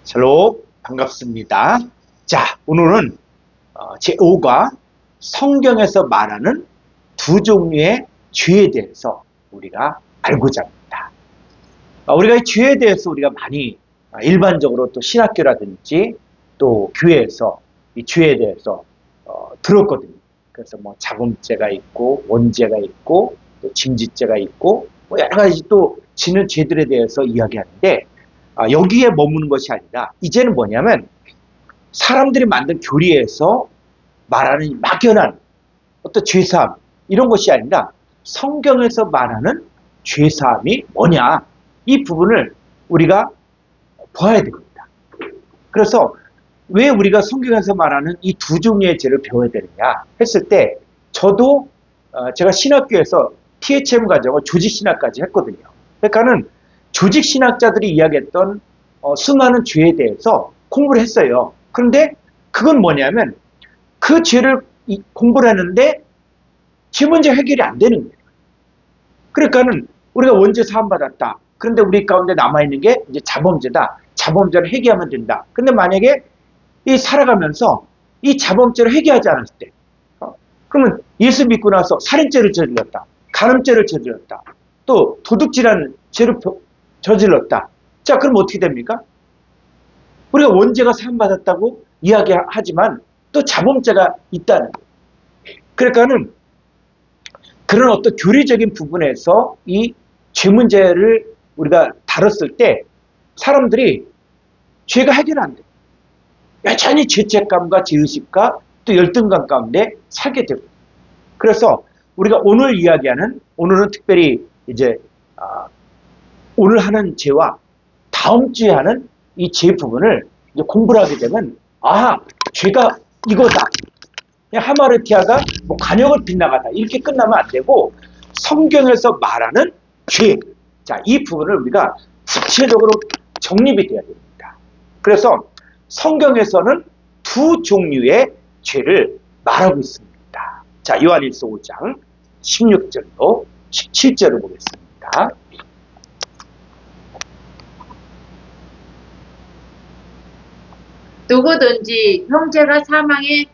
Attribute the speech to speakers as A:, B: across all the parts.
A: 샬롬 반갑습니다. 자, 오늘은 제5과 성경에서 말하는 두 종류의 죄에 대해서 우리가 알고자 합니다. 우리가 이 죄에 대해서 우리가 많이 일반적으로 또 신학교라든지 또 교회에서 이 죄에 대해서 들었거든요. 그래서 뭐 자범죄가 있고 원죄가 있고 또 짐짓죄가 있고 뭐 여러 가지 또 지는 죄들에 대해서 이야기하는데 여기에 머무는 것이 아니라 이제는 뭐냐면 사람들이 만든 교리에서 말하는 막연한 어떤 죄사함 이런 것이 아니라 성경에서 말하는 죄사함이 뭐냐 이 부분을 우리가 봐야 됩니다. 그래서 왜 우리가 성경에서 말하는 이 두 종류의 죄를 배워야 되느냐 했을 때 저도 제가 신학교에서 THM 과정을 조직신학까지 했거든요. 그러니까는 조직신학자들이 이야기했던 수많은 죄에 대해서 공부를 했어요. 그런데 그건 뭐냐면 그 죄를 공부를 했는데 죄 문제 해결이 안 되는 거예요. 그러니까는 우리가 원죄 사함받았다. 그런데 우리 가운데 남아있는 게 이제 자범죄다. 자범죄를 회개하면 된다. 근데 만약에 이 살아가면서 이 자범죄를 회개하지 않았을 때 그러면 예수 믿고 나서 살인죄를 저질렀다. 간음죄를 저질렀다. 또 도둑질하는 죄를 저질렀다. 자, 그럼 어떻게 됩니까? 우리가 원죄가 사함받았다고 이야기하지만 또 자범죄가 있다는 거예요. 그러니까는 그런 어떤 교리적인 부분에서 이 죄 문제를 우리가 다뤘을 때 사람들이 죄가 해결 안 돼. 여전히 죄책감과 죄의식과 또 열등감 가운데 살게 되고. 그래서 우리가 오늘 이야기하는 오늘은 특별히 이제 오늘 하는 죄와 다음 주에 하는 이 죄 부분을 이제 공부를 하게 되면 죄가 이거다. 그냥 하마르티아가 뭐 관역을 빗나가다 이렇게 끝나면 안 되고 성경에서 말하는 죄. 자, 이 부분을 우리가 구체적으로 정립이 돼야 됩니다. 그래서 성경에서는 두 종류의 죄를 말하고 있습니다. 자, 요한일서 5장 16절로 17절을 보겠습니다.
B: 누구든지 형제가 사망에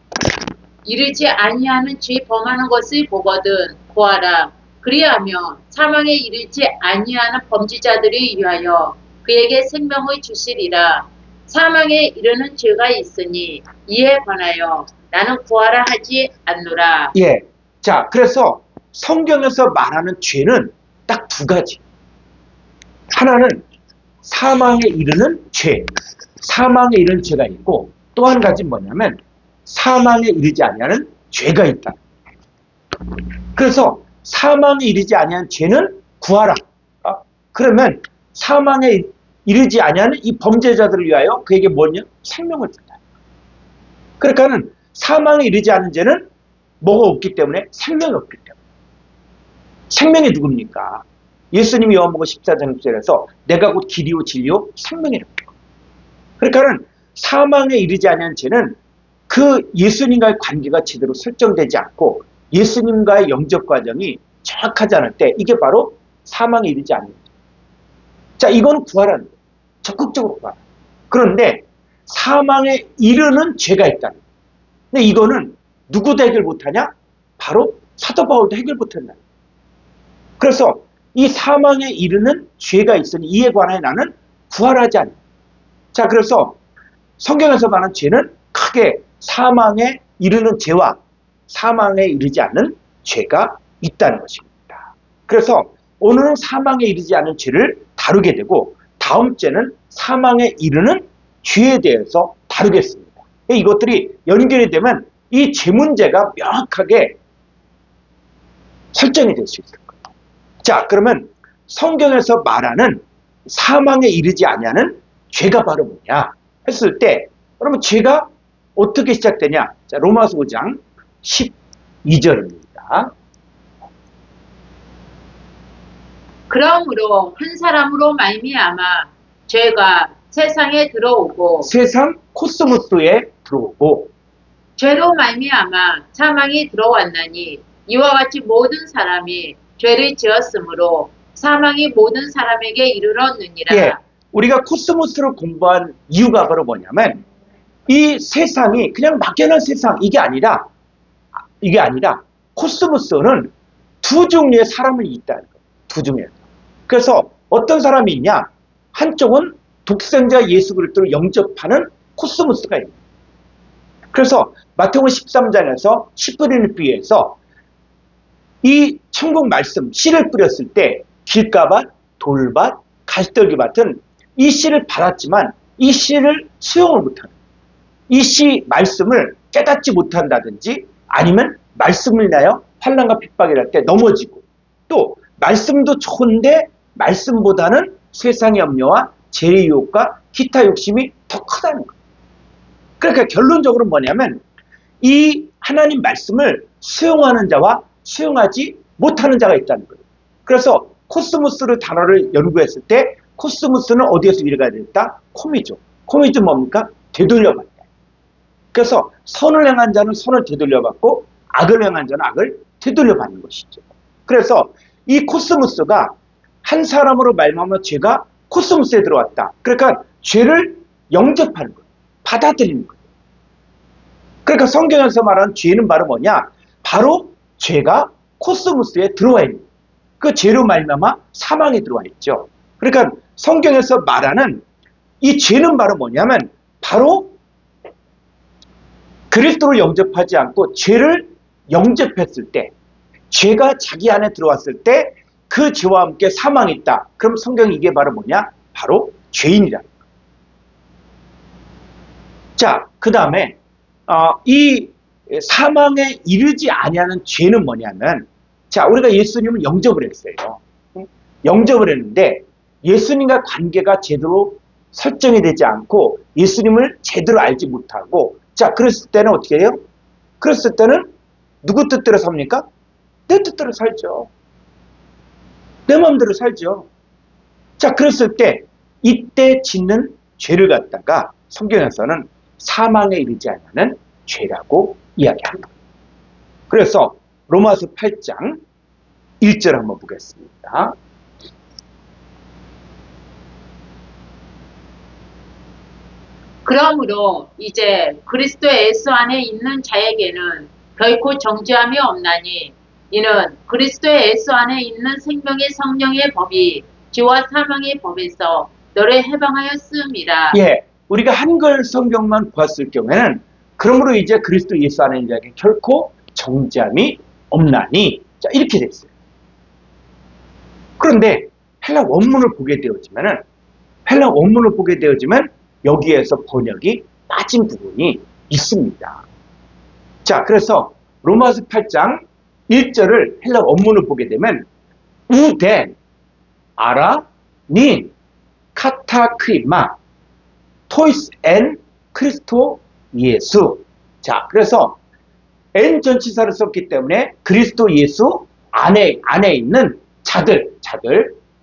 B: 이르지 아니하는 죄 범하는 것을 보거든 고하라. 그리하며 사망에 이르지 아니하는 범죄자들을 위하여 그에게 생명을 주시리라. 사망에 이르는 죄가 있으니 이에 관하여 나는 구하라 하지 않노라.
A: 예. 자, 그래서 성경에서 말하는 죄는 딱 두 가지. 하나는 사망에 이르는 죄. 사망에 이르는 죄가 있고 또 한 가지는 뭐냐면 사망에 이르지 아니하는 죄가 있다. 그래서 사망에 이르지 아니하는 죄는 구하라. 그러면 사망에 이르지 아니하는 이 범죄자들을 위하여 그에게 뭐냐? 생명을 준다. 그러니까는 사망에 이르지 않은 죄는 뭐가 없기 때문에 생명이 없기 때문에. 생명이 누굽니까? 예수님이 요한복음 14장 6절에서 내가 곧 길이요 진리요 생명이라고. 그러니까는 사망에 이르지 않은 죄는 그 예수님과의 관계가 제대로 설정되지 않고 예수님과의 영접 과정이 정확하지 않을 때 이게 바로 사망에 이르지 않는 죄. 자, 이건 구하라는 거예요. 적극적으로 구하라. 그런데 사망에 이르는 죄가 있다는 거예요. 근데 이거는 누구도 해결 못하냐? 바로 사도 바울도 해결 못한다. 그래서 이 사망에 이르는 죄가 있으니 이에 관하여 나는 구하라지 않는다. 자, 그래서 성경에서 말하는 죄는 크게 사망에 이르는 죄와 사망에 이르지 않는 죄가 있다는 것입니다. 그래서 오늘은 사망에 이르지 않는 죄를 다루게 되고 다음 주에는 사망에 이르는 죄에 대해서 다루겠습니다. 이것들이 연결이 되면 이 죄 문제가 명확하게 설정이 될 수 있을 거예요. 자, 그러면 성경에서 말하는 사망에 이르지 아니하는 죄가 바로 뭐냐 했을 때 그러면 죄가 어떻게 시작되냐? 자, 로마서 5장 12절입니다.
B: 그러므로 한 사람으로 말미암아 죄가 세상에 들어오고
A: 세상 코스모스에 들어오고
B: 죄로 말미암아 사망이 들어왔나니 이와 같이 모든 사람이 죄를 지었으므로 사망이 모든 사람에게 이르렀느니라.
A: 예, 우리가 코스모스를 공부한 이유가 바로 뭐냐면 이 세상이 그냥 막연한 세상 이게 아니라 코스모스는 두 종류의 사람이 있다는 거예요. 두 종류의. 그래서 어떤 사람이 있냐? 한쪽은 독생자 예수 그리스도를 영접하는 코스모스가 있는 거예요. 그래서 마태복음 13장에서 씨 뿌리는 비유에서 이 천국 말씀 씨를 뿌렸을 때 길가밭, 돌밭, 가시떨기밭은 이 씨를 받았지만 이 씨를 수용을 못하는 이 씨 말씀을 깨닫지 못한다든지 아니면 말씀을 인하여 환난과 핍박이 날 때 넘어지고 또 말씀도 좋은데 말씀보다는 세상의 염려와 재의 유혹과 기타 욕심이 더 크다는 거예요. 그러니까 결론적으로 뭐냐면 이 하나님 말씀을 수용하는 자와 수용하지 못하는 자가 있다는 거예요. 그래서 코스모스를 단어를 연구했을 때 코스모스는 어디에서 위로가 됐다? 코미죠. 코미죠 뭡니까? 되돌려받다. 그래서 선을 행한 자는 선을 되돌려받고 악을 행한 자는 악을 되돌려받는 것이죠. 그래서 이 코스모스가 한 사람으로 말미암아 죄가 코스모스에 들어왔다. 그러니까 죄를 영접하는 거예요. 받아들이는 거예요. 그러니까 성경에서 말하는 죄는 바로 뭐냐? 바로 죄가 코스모스에 들어와 있는 거예요. 그 죄로 말미암아 사망에 들어와 있죠. 그러니까 성경에서 말하는 이 죄는 바로 뭐냐면 바로 그리스도를 영접하지 않고 죄를 영접했을 때 죄가 자기 안에 들어왔을 때 그 죄와 함께 사망이 있다. 그럼 성경이 이게 바로 뭐냐? 바로 죄인이라는 거예요. 자, 그 다음에 이 사망에 이르지 아니하는 죄는 뭐냐면 자, 우리가 예수님을 영접을 했어요. 영접을 했는데 예수님과 관계가 제대로 설정이 되지 않고 예수님을 제대로 알지 못하고 자, 그랬을 때는 어떻게 해요? 그랬을 때는 누구 뜻대로 삽니까? 내 뜻대로 살죠. 내 마음대로 살죠. 자, 그랬을 때 이때 짓는 죄를 갖다가 성경에서는 사망에 이르지 않는 죄라고 이야기합니다. 그래서 로마서 8장 1절 한번 보겠습니다.
B: 그러므로 이제 그리스도 예수 안에 있는 자에게는 결코 정죄함이 없나니 이는 그리스도 예수 안에 있는 생명의 성령의 법이 죄와 사망의 법에서 너를 해방하였음이라.
A: 예, 우리가 한글 성경만 보았을 경우에는 그러므로 이제 그리스도 예수 안에 있는 자에게 결코 정죄함이 없나니 자 이렇게 됐어요. 그런데 헬라 원문을 보게 되어지면 여기에서 번역이 빠진 부분이 있습니다. 자, 그래서 로마서 8장 1절을 헬라 원문을 보게 되면 우덴, 아라, 닌, 카타크리마, 토이스 앤 크리스토 예수. 자, 그래서 N 전치사를 썼기 때문에 그리스도 예수 안에 있는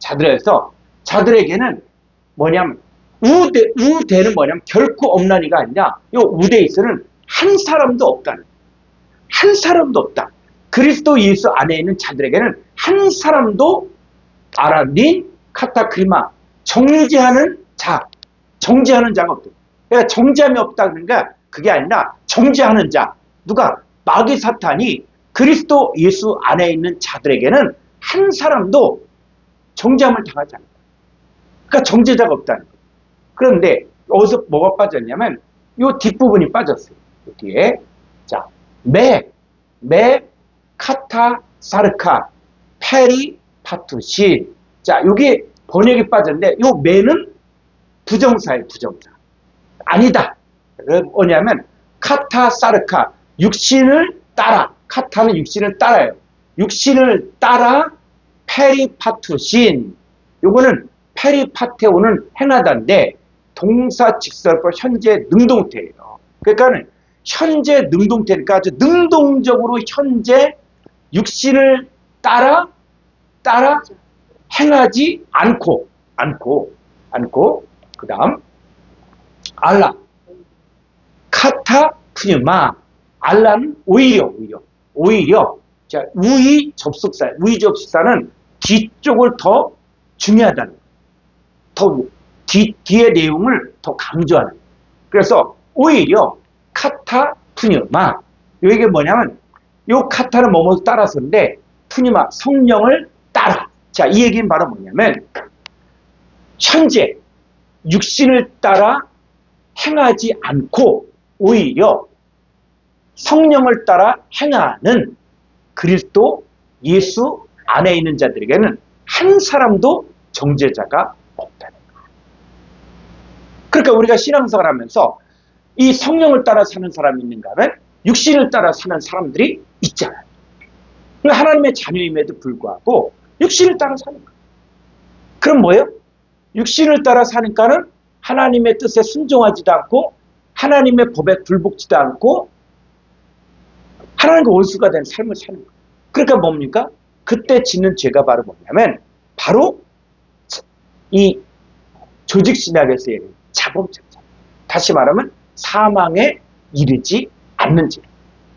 A: 자들에서 자들에게는 뭐냐면 우대는 뭐냐면 결코 없나니가 아니라 이 우대에서는 한 사람도 없다는 한 사람도 없다. 그리스도 예수 안에 있는 자들에게는 한 사람도 아라닌 카타크리마 정죄하는 자가 없다. 그러니까 정죄함이 없다 그러니까 그게 아니라 정죄하는 자 누가 마귀 사탄이 그리스도 예수 안에 있는 자들에게는 한 사람도 정죄함을 당하지 않는다. 그러니까 정죄자가 없다는 거예요. 그런데 어디서 뭐가 빠졌냐면 이 뒷부분이 빠졌어요. 뒤에 자, 카타 사르카 페리 파투신 자, 이게 번역이 빠졌는데 이 매는 부정사예요. 부정사. 아니다. 뭐냐면 카타 사르카 육신을 따라 카타는 육신을 따라요. 육신을 따라 페리파투신 요거는 페리파테오는 행하다인데 동사 직설법 현재 능동태예요. 그러니까 현재 능동태니까 아주 능동적으로 현재 육신을 따라 행하지 않고 그 다음 알라 카타 푸뉴마 알라는 오히려 자 우의 접속사는 뒤쪽을 더 중요하다는 더 뒤의 내용을 더 강조하는 거예요. 그래서 오히려 카타 푸뉴마, 이게 뭐냐면 요 카타는 뭐뭐 따라서인데 푸뉴마 성령을 따라. 자, 이 얘기는 바로 뭐냐면 현재 육신을 따라 행하지 않고 오히려 성령을 따라 행하는 그리스도 예수 안에 있는 자들에게는 한 사람도 정죄자가 없다는 거예요. 그러니까 우리가 신앙생활 하면서 이 성령을 따라 사는 사람이 있는가 하면 육신을 따라 사는 사람들이 있잖아요. 하나님의 자녀임에도 불구하고 육신을 따라 사는 거예요. 그럼 뭐예요? 육신을 따라 사니까는 하나님의 뜻에 순종하지도 않고 하나님의 법에 굴복지도 않고 하나님과 원수가 된 삶을 사는 거예요. 그러니까 뭡니까? 그때 짓는 죄가 바로 뭐냐면 바로 이 조직신학에서 얘기하는 자범죄자. 다시 말하면 사망에 이르지 않는 죄.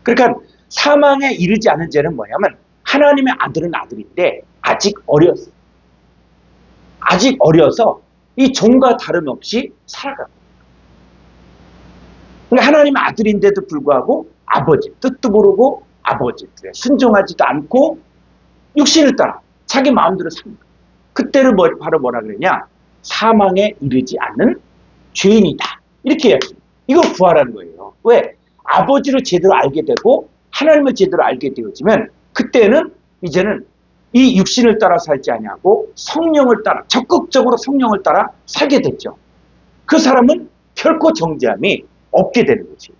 A: 그러니까 사망에 이르지 않는 죄는 뭐냐면 하나님의 아들은 아들인데 아직 어렸어요. 아직 어려서 이 종과 다름없이 살아가고 그러니까 하나님의 아들인데도 불구하고 아버지 뜻도 모르고 아버지 뜻에 순종하지도 않고 육신을 따라 자기 마음대로 사는 거예요. 그때를 바로 뭐라 그러냐? 사망에 이르지 않는 죄인이다. 이렇게 이야기합니다. 이걸 구하라는 거예요. 왜? 아버지를 제대로 알게 되고 하나님을 제대로 알게 되어지면 그때는 이제는 이 육신을 따라 살지 아니하고 성령을 따라 적극적으로 성령을 따라 살게 됐죠. 그 사람은 결코 정죄함이 없게 되는 거죠.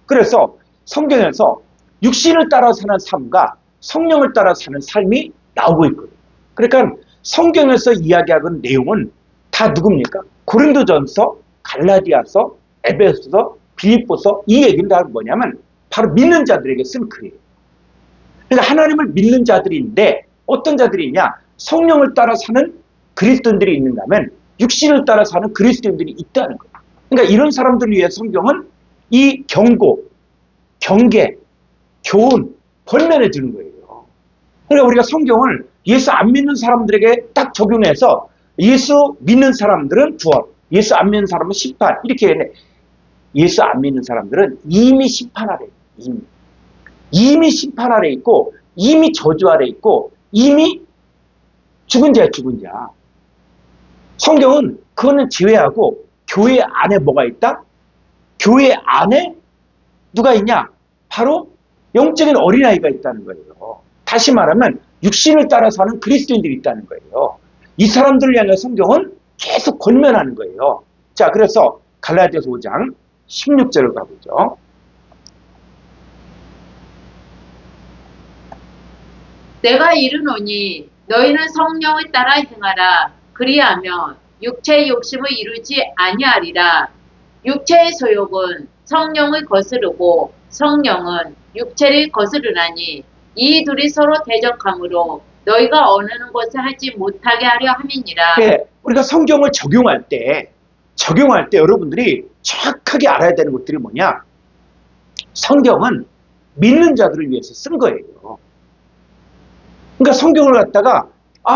A: 그래서 성경에서 육신을 따라 사는 삶과 성령을 따라 사는 삶이 나오고 있거든요. 그러니까 성경에서 이야기하는 내용은 다 누굽니까? 고린도전서, 갈라디아서, 에베소서, 빌립보서 이 얘기는 다 뭐냐면 바로 믿는 자들에게 쓴 글이에요. 그러니까 하나님을 믿는 자들인데 어떤 자들이 있냐? 성령을 따라 사는 그리스도인들이 있는가 하면 육신을 따라 사는 그리스도인들이 있다는 거예요. 그러니까 이런 사람들을 위해 성경은 이 경고, 경계, 교훈, 권면해 주는 거예요. 그러니까 우리가 성경을 예수 안 믿는 사람들에게 딱 적용해서 예수 믿는 사람들은 구원, 예수 안 믿는 사람은 심판 이렇게 해. 예수 안 믿는 사람들은 이미 심판 아래 있어요. 이미 심판 아래 있고 이미 저주 아래 있고 이미 죽은 자야 죽은 자. 성경은 그거는 제외하고 교회 안에 뭐가 있다? 교회 안에 누가 있냐? 바로 영적인 어린아이가 있다는 거예요. 다시 말하면 육신을 따라 사는 그리스도인들이 있다는 거예요. 이 사람들을 향해 성경은 계속 권면하는 거예요. 자, 그래서 갈라디아서 5장 16절을 가보죠.
B: 내가 이르노니 너희는 성령을 따라 행하라. 그리하면 육체의 욕심을 이루지 아니하리라. 육체의 소욕은 성령을 거스르고 성령은 육체를 거스르나니 이 둘이 서로 대적하므로 너희가 원하는 것을 하지 못하게 하려 함이니라.
A: 네, 우리가 성경을 적용할 때 여러분들이 정확하게 알아야 되는 것들이 뭐냐? 성경은 믿는 자들을 위해서 쓴 거예요. 그러니까 성경을 갖다가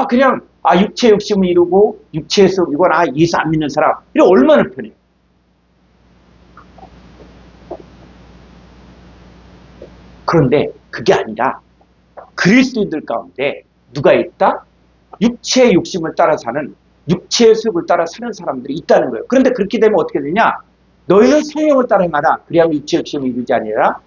A: 그냥 육체 욕심을 이루고 육체에서 이건 예수 안 믿는 사람 이거 얼마나 편해요. 그런데 그게 아니라 그리스도인들 가운데 누가 있다? 육체의 욕심을 따라 사는 육체의 수욕을 따라 사는 사람들이 있다는 거예요. 그런데 그렇게 되면 어떻게 되냐? 너희는 성령을 따라 행하라. 그리하면 육체의 욕심을 이루지 아니라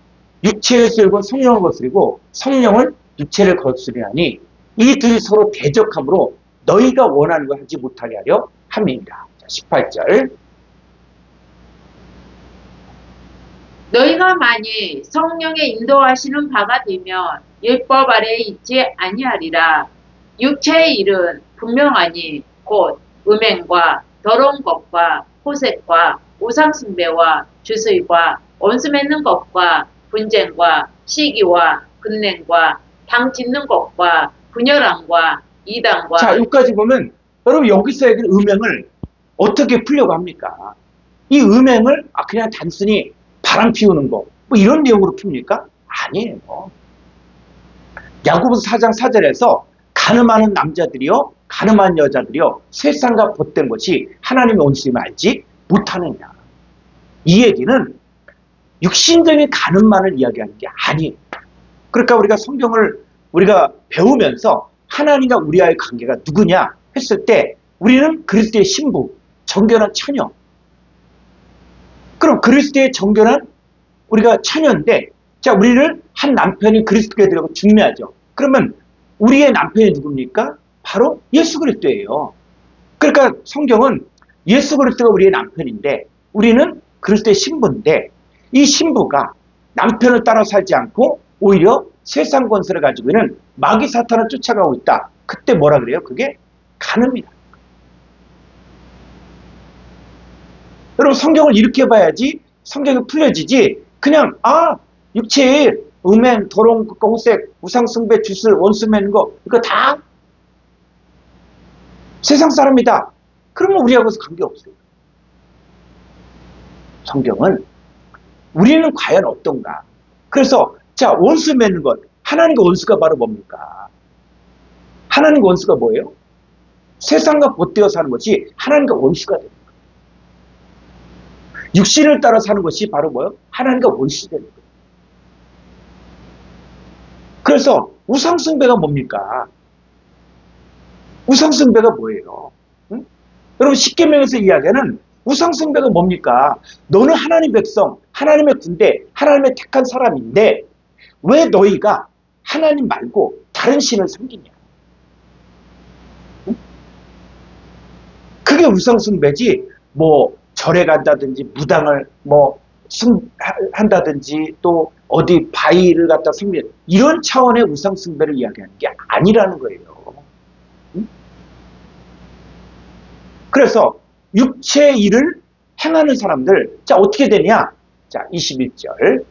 A: 육체의 수욕은 성령을 거스리고 성령은 육체를 거스리하니 이 둘이 서로 대적함으로 너희가 원하는 걸 하지 못하게 하려 함이니라. 18절
B: 너희가 만일 성령의 인도하시는 바가 되면 율법 아래에 있지 아니하리라. 육체의 일은 분명하니 곧 음행과 더러운 것과 호색과 우상숭배와 주술과 원수 맺는 것과 분쟁과 시기와 근냉과 당 짓는 것과 분열함과 이단과.
A: 자, 여기까지 보면 여러분 여기서 얘기는 음행을 어떻게 풀려고 합니까? 이 음행을 그냥 단순히 바람 피우는 거 뭐 이런 내용으로 풉니까? 아니에요. 야고보서 4장 4절에서 가늠하는 남자들이요, 가늠한 여자들이요, 세상과 벗된 것이 하나님의 온수임을 알지 못하느냐. 이 얘기는 육신적인 가늠만을 이야기하는 게 아니에요. 그러니까 우리가 성경을 우리가 배우면서 하나님과 우리와의 관계가 누구냐 했을 때 우리는 그리스도의 신부, 정결한 처녀. 그럼 그리스도의 정결한 우리가 처녀인데, 자, 우리를 한 남편이 그리스도께 들어가고 중매하죠. 그러면 우리의 남편이 누굽니까? 바로 예수 그리스도예요. 그러니까 성경은 예수 그리스도가 우리의 남편인데 우리는 그리스도의 신부인데, 이 신부가 남편을 따라 살지 않고 오히려 세상 권세를 가지고 있는 마귀 사탄을 쫓아가고 있다. 그때 뭐라 그래요? 그게 간음이다. 여러분, 성경을 이렇게 봐야지 성경이 풀려지지, 그냥 육체일, 음행, 도롱, 호색, 우상숭배, 주술, 원수 맺는 거 이거 다 세상 사람이다. 그러면 우리하고서 관계없어요. 성경은 우리는 과연 어떤가? 그래서 자, 원수 맺는 것, 하나님과 원수가 바로 뭡니까? 하나님과 원수가 뭐예요? 세상과 벗되어 사는 것이 하나님과 원수가 되는 거예요. 육신을 따라 사는 것이 바로 뭐예요? 하나님과 원수 되는 거예요. 그래서 우상숭배가 뭡니까? 우상숭배가 뭐예요? 응? 여러분, 십계명에서 이야기하는 우상숭배가 뭡니까? 너는 하나님 백성, 하나님의 군대, 하나님의 택한 사람인데 왜 너희가 하나님 말고 다른 신을 섬기냐? 응? 그게 우상숭배지, 뭐 절에 간다든지 무당을 한다든지 또 어디 바위를 갖다 섬기는 이런 차원의 우상숭배를 이야기하는 게 아니라는 거예요. 응? 그래서 육체의 일을 행하는 사람들, 자, 어떻게 되냐? 자, 21절.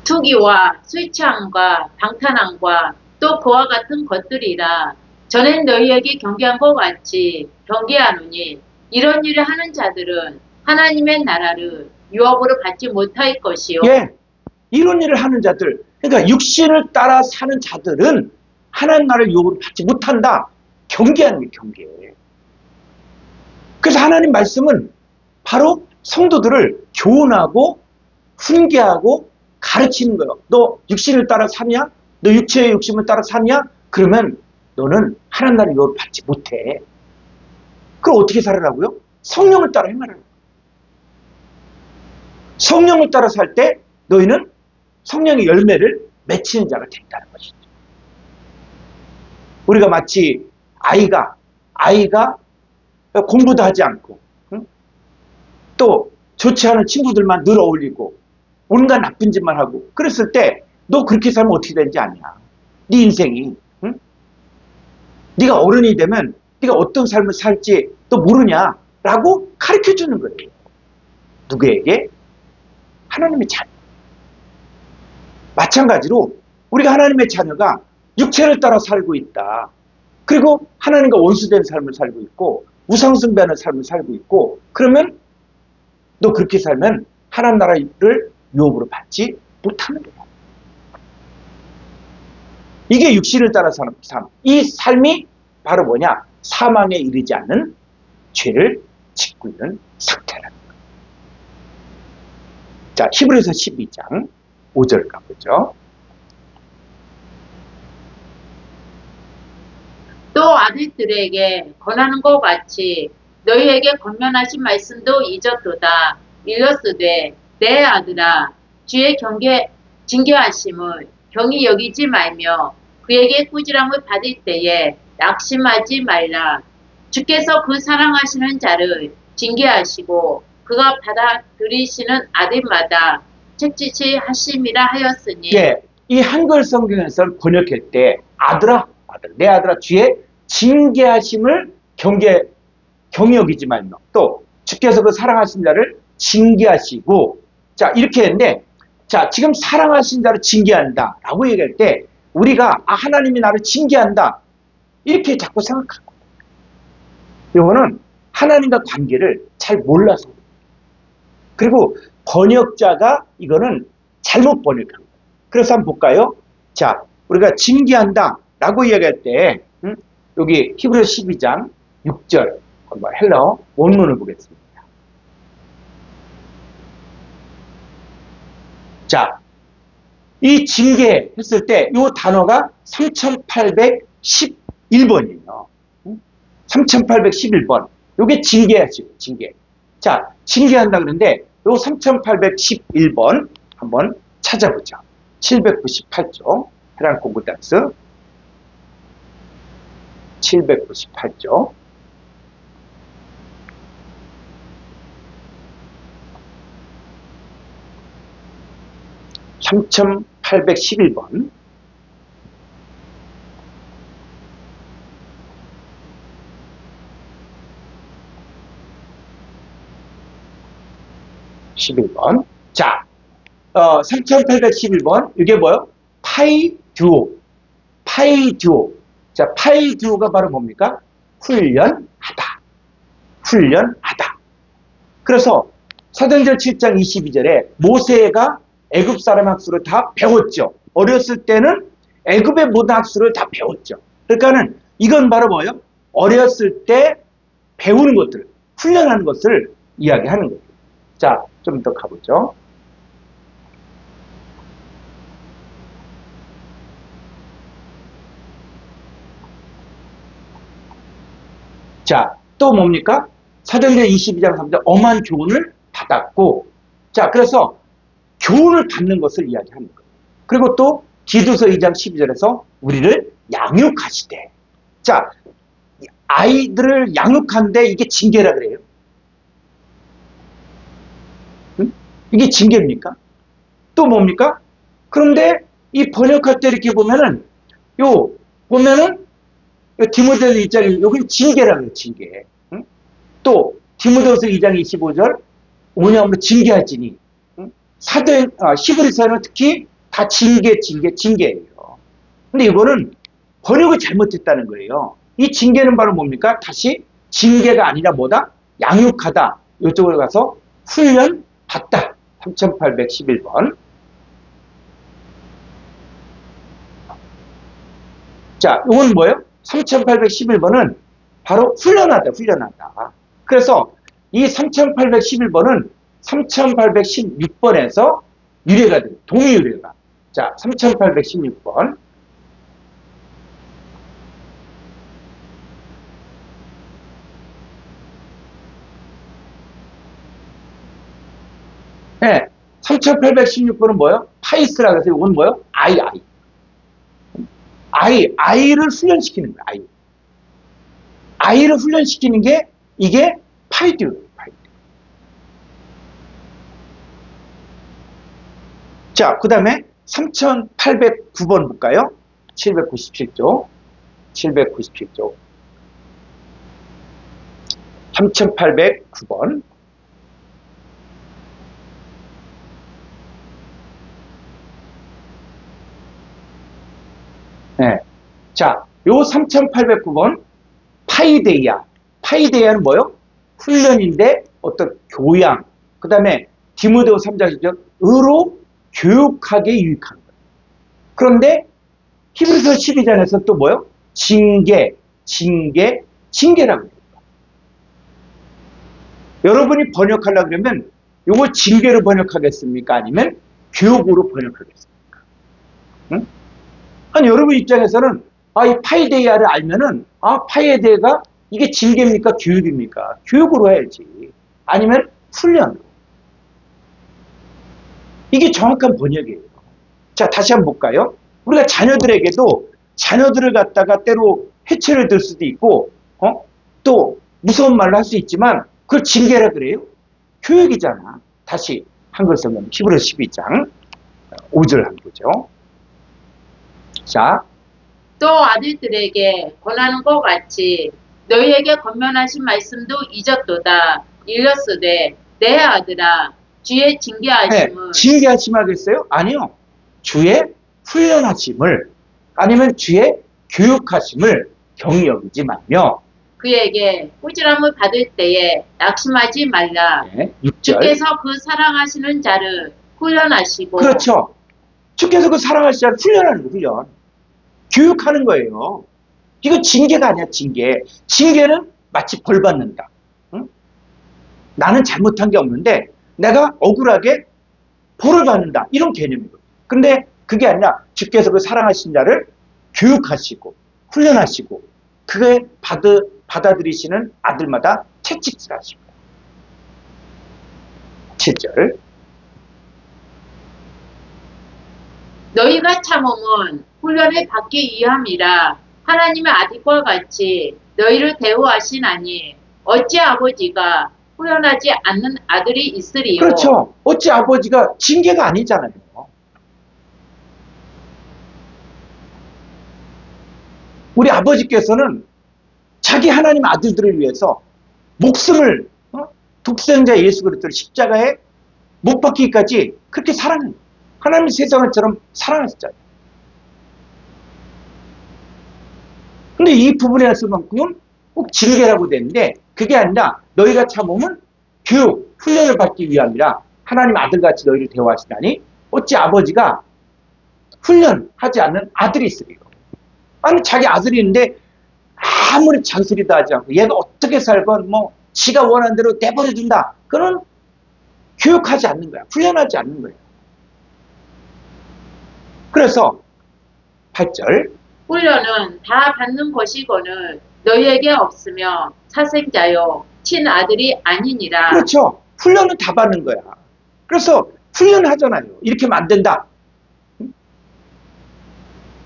B: 투기와 술 취함과 방탕함과 또 그와 같은 것들이라. 전엔 너희에게 경계한 것 같이 경계하노니 이런 일을 하는 자들은 하나님의 나라를 유업으로 받지 못할 것이요.
A: 예, 이런 일을 하는 자들, 그러니까 육신을 따라 사는 자들은 하나님 나라를 유업으로 받지 못한다. 경계하는 게 경계. 그래서 하나님 말씀은 바로 성도들을 교훈하고 훈계하고 가르치는 거예요. 너 육신을 따라 사냐? 너 육체의 욕심을 따라 사냐? 그러면 너는 하나님 나라를 유업을 받지 못해. 그럼 어떻게 살아라고요? 성령을 따라 행하라는 거예요. 성령을 따라 살 때 너희는 성령의 열매를 맺히는 자가 된다는 것이죠. 우리가 마치 아이가 공부도 하지 않고, 응? 또 좋지 않은 친구들만 늘 어울리고 온갖 나쁜 짓만 하고 그랬을 때 너 그렇게 살면 어떻게 되는지 아냐? 네 인생이, 응? 네가 어른이 되면 네가 어떤 삶을 살지 너 모르냐라고 가르쳐주는 거예요. 누구에게? 하나님의 자녀. 마찬가지로 우리가 하나님의 자녀가 육체를 따라 살고 있다. 그리고 하나님과 원수된 삶을 살고 있고 우상숭배하는 삶을 살고 있고, 그러면 너 그렇게 살면 하나님 나라를 유업으로 받지 못하는 거야. 이게 육신을 따라 사는 삶. 이 삶이 바로 뭐냐? 사망에 이르지 않는 죄를 짓고 있는 상태라는 거예요. 자, 히브리서 12장 5절 가보죠.
B: 또 아들들에게 권하는 것 같이 너희에게 권면하신 말씀도 잊었도다. 일렀으되 내 아들아 주의 징계하심을 경히 여기지 말며 그에게 꾸지람을 받을 때에 낙심하지 말라. 주께서 그 사랑하시는 자를 징계하시고 그가 받아들이시는 아들마다 책짓이 하심이라 하였으니.
A: 예, 이 한글 성경에서 번역할 때 아들아, 내 아들아 주의 징계하심을 경히 여기지 말며, 또 주께서 그 사랑하신 자를 징계하시고, 자, 이렇게 했는데, 자, 지금 사랑하신 자를 징계한다 라고 얘기할 때 우리가 하나님이 나를 징계한다 이렇게 자꾸 생각하고, 이거는 하나님과 관계를 잘 몰라서, 그리고 번역자가 이거는 잘못 번역한 거예요. 그래서 한번 볼까요? 자, 우리가 징계한다 라고 이야기할 때 여기 히브리 12장 6절 헬라어 원문을 보겠습니다. 자, 이 징계했을 때 이 단어가 3811번이에요. 3811번. 이게 징계하죠. 징계. 자, 징계한다 그러는데 요 3811번 한번 찾아보죠. 798쪽 해당 공부단스 798쪽 3811번 자, 3811번 이게 뭐요? 파이듀오. 자, 파이듀오가 바로 뭡니까? 훈련하다. 그래서 사도행전 7장 22절에 모세가 애굽 사람 학수를 다 배웠죠. 어렸을 때는 애굽의 모든 학수를 다 배웠죠. 그러니까는 이건 바로 뭐예요? 어렸을 때 배우는 것들, 훈련하는 것을 이야기하는 거예요. 자, 좀 더 가보죠. 자, 또 뭡니까? 사도행전 22장 3절 엄한 교훈을 받았고, 자, 그래서 교훈을 받는 것을 이야기하는 거예요. 그리고 또 디도서 2장 12절에서 우리를 양육하시되, 자, 아이들을 양육하는데 이게 징계라 그래요. 이게 징계입니까? 또 뭡니까? 그런데 이 번역할 때 이렇게 보면은 보면은 디모데서 2장 여기 징계라는 거예요. 징계. 또 디모데서 2장 25절 뭐냐면 징계할지니. 히브리서는 특히 다 징계예요. 근데 이거는 번역을 잘못했다는 거예요. 이 징계는 바로 뭡니까? 다시 징계가 아니라 뭐다? 양육하다. 이쪽으로 가서 훈련 받다. 3811번. 자, 이건 뭐예요? 3811번은 바로 훈련하다. 그래서 이 3811번은 3816번에서 유래가 돼요. 동의유래가. 자, 3816번. 네, 3816번은 뭐예요? 파이스라고 해서 이건 뭐예요? 아이를 훈련시키는 거예요. 아이를 훈련시키는 게 이게 파이듀예요. 자, 그 다음에 3809번 볼까요? 797쪽 3809번. 네. 자, 요 3809번 파이데이아는 뭐요? 훈련인데 어떤 교양. 그 다음에 디모데오 3장 10절 의로 교육하게 유익한 거예요. 그런데 히브리서 12장에서 또 뭐요? 징계라고 해요. 여러분이 번역하려고 그러면 이거 징계로 번역하겠습니까? 아니면 교육으로 번역하겠습니까? 응? 아니, 여러분 입장에서는 이 파이데이아를 알면은 파이데이아가 이게 징계입니까? 교육입니까? 교육으로 해야지. 아니면 훈련으로. 이게 정확한 번역이에요. 자, 다시 한번 볼까요? 우리가 자녀들을 갖다가 때로 해체를 들 수도 있고, 또 무서운 말로 할 수 있지만, 그걸 징계라 그래요? 교육이잖아. 다시 한글 성경 히브리 12장 5절 한번 보죠. 자,
B: 또 아들들에게 권하는 것 같이 너희에게 권면하신 말씀도 잊었도다. 일렀으되 내 아들아 주의 징계하심은
A: 징계하심 하겠어요? 아니요. 주의 훈련하심을 아니면 주의 교육하심을 경히 여기지 말며
B: 그에게 꾸지람을 받을 때에 낙심하지 말라.
A: 6절.
B: 주께서 그 사랑하시는 자를 훈련하시고
A: 그렇죠. 주께서 그 사랑하시지 않는 훈련하는 거, 훈련. 교육하는 거예요. 이거 징계가 아니야, 징계. 징계는 마치 벌 받는다. 응? 나는 잘못한 게 없는데 내가 억울하게 벌을 받는다. 이런 개념이거든요. 근데 그게 아니라 주께서 그 사랑하신 자를 교육하시고 훈련하시고 그게 받아들이시는 아들마다 채찍질하십니다. 7절.
B: 너희가 참음은 훈련을 받기 위함이라 하나님의 아들과 같이 너희를 대우하시나니 어찌 아버지가 훈련하지 않는 아들이 있으리요.
A: 그렇죠. 어찌 아버지가 징계가 아니잖아요. 우리 아버지께서는 자기 하나님 아들들을 위해서 목숨을 독생자 예수 그리스도를 십자가에 못 박히기까지 그렇게 사랑해요. 하나님이 세상을처럼 사랑하셨잖아요. 근데 이 부분에 대해서만큼은 꼭 징계라고 되는데 그게 아니라 너희가 참으면 교육, 훈련을 받기 위함이라 하나님 아들같이 너희를 대우하시다니 어찌 아버지가 훈련하지 않는 아들이 있으리요. 아니 자기 아들이 있는데 아무리 잔소리도 하지 않고 얘가 어떻게 살건 뭐 지가 원하는 대로 내버려둔다. 그건 교육하지 않는 거야. 훈련하지 않는 거야. 그래서 8절
B: 훈련은 다 받는 것이거늘 너희에게 없으며 사생자요 친아들이 아니니라.
A: 그렇죠. 훈련은 다 받는 거야. 그래서 훈련하잖아요. 이렇게 하면 안 된다.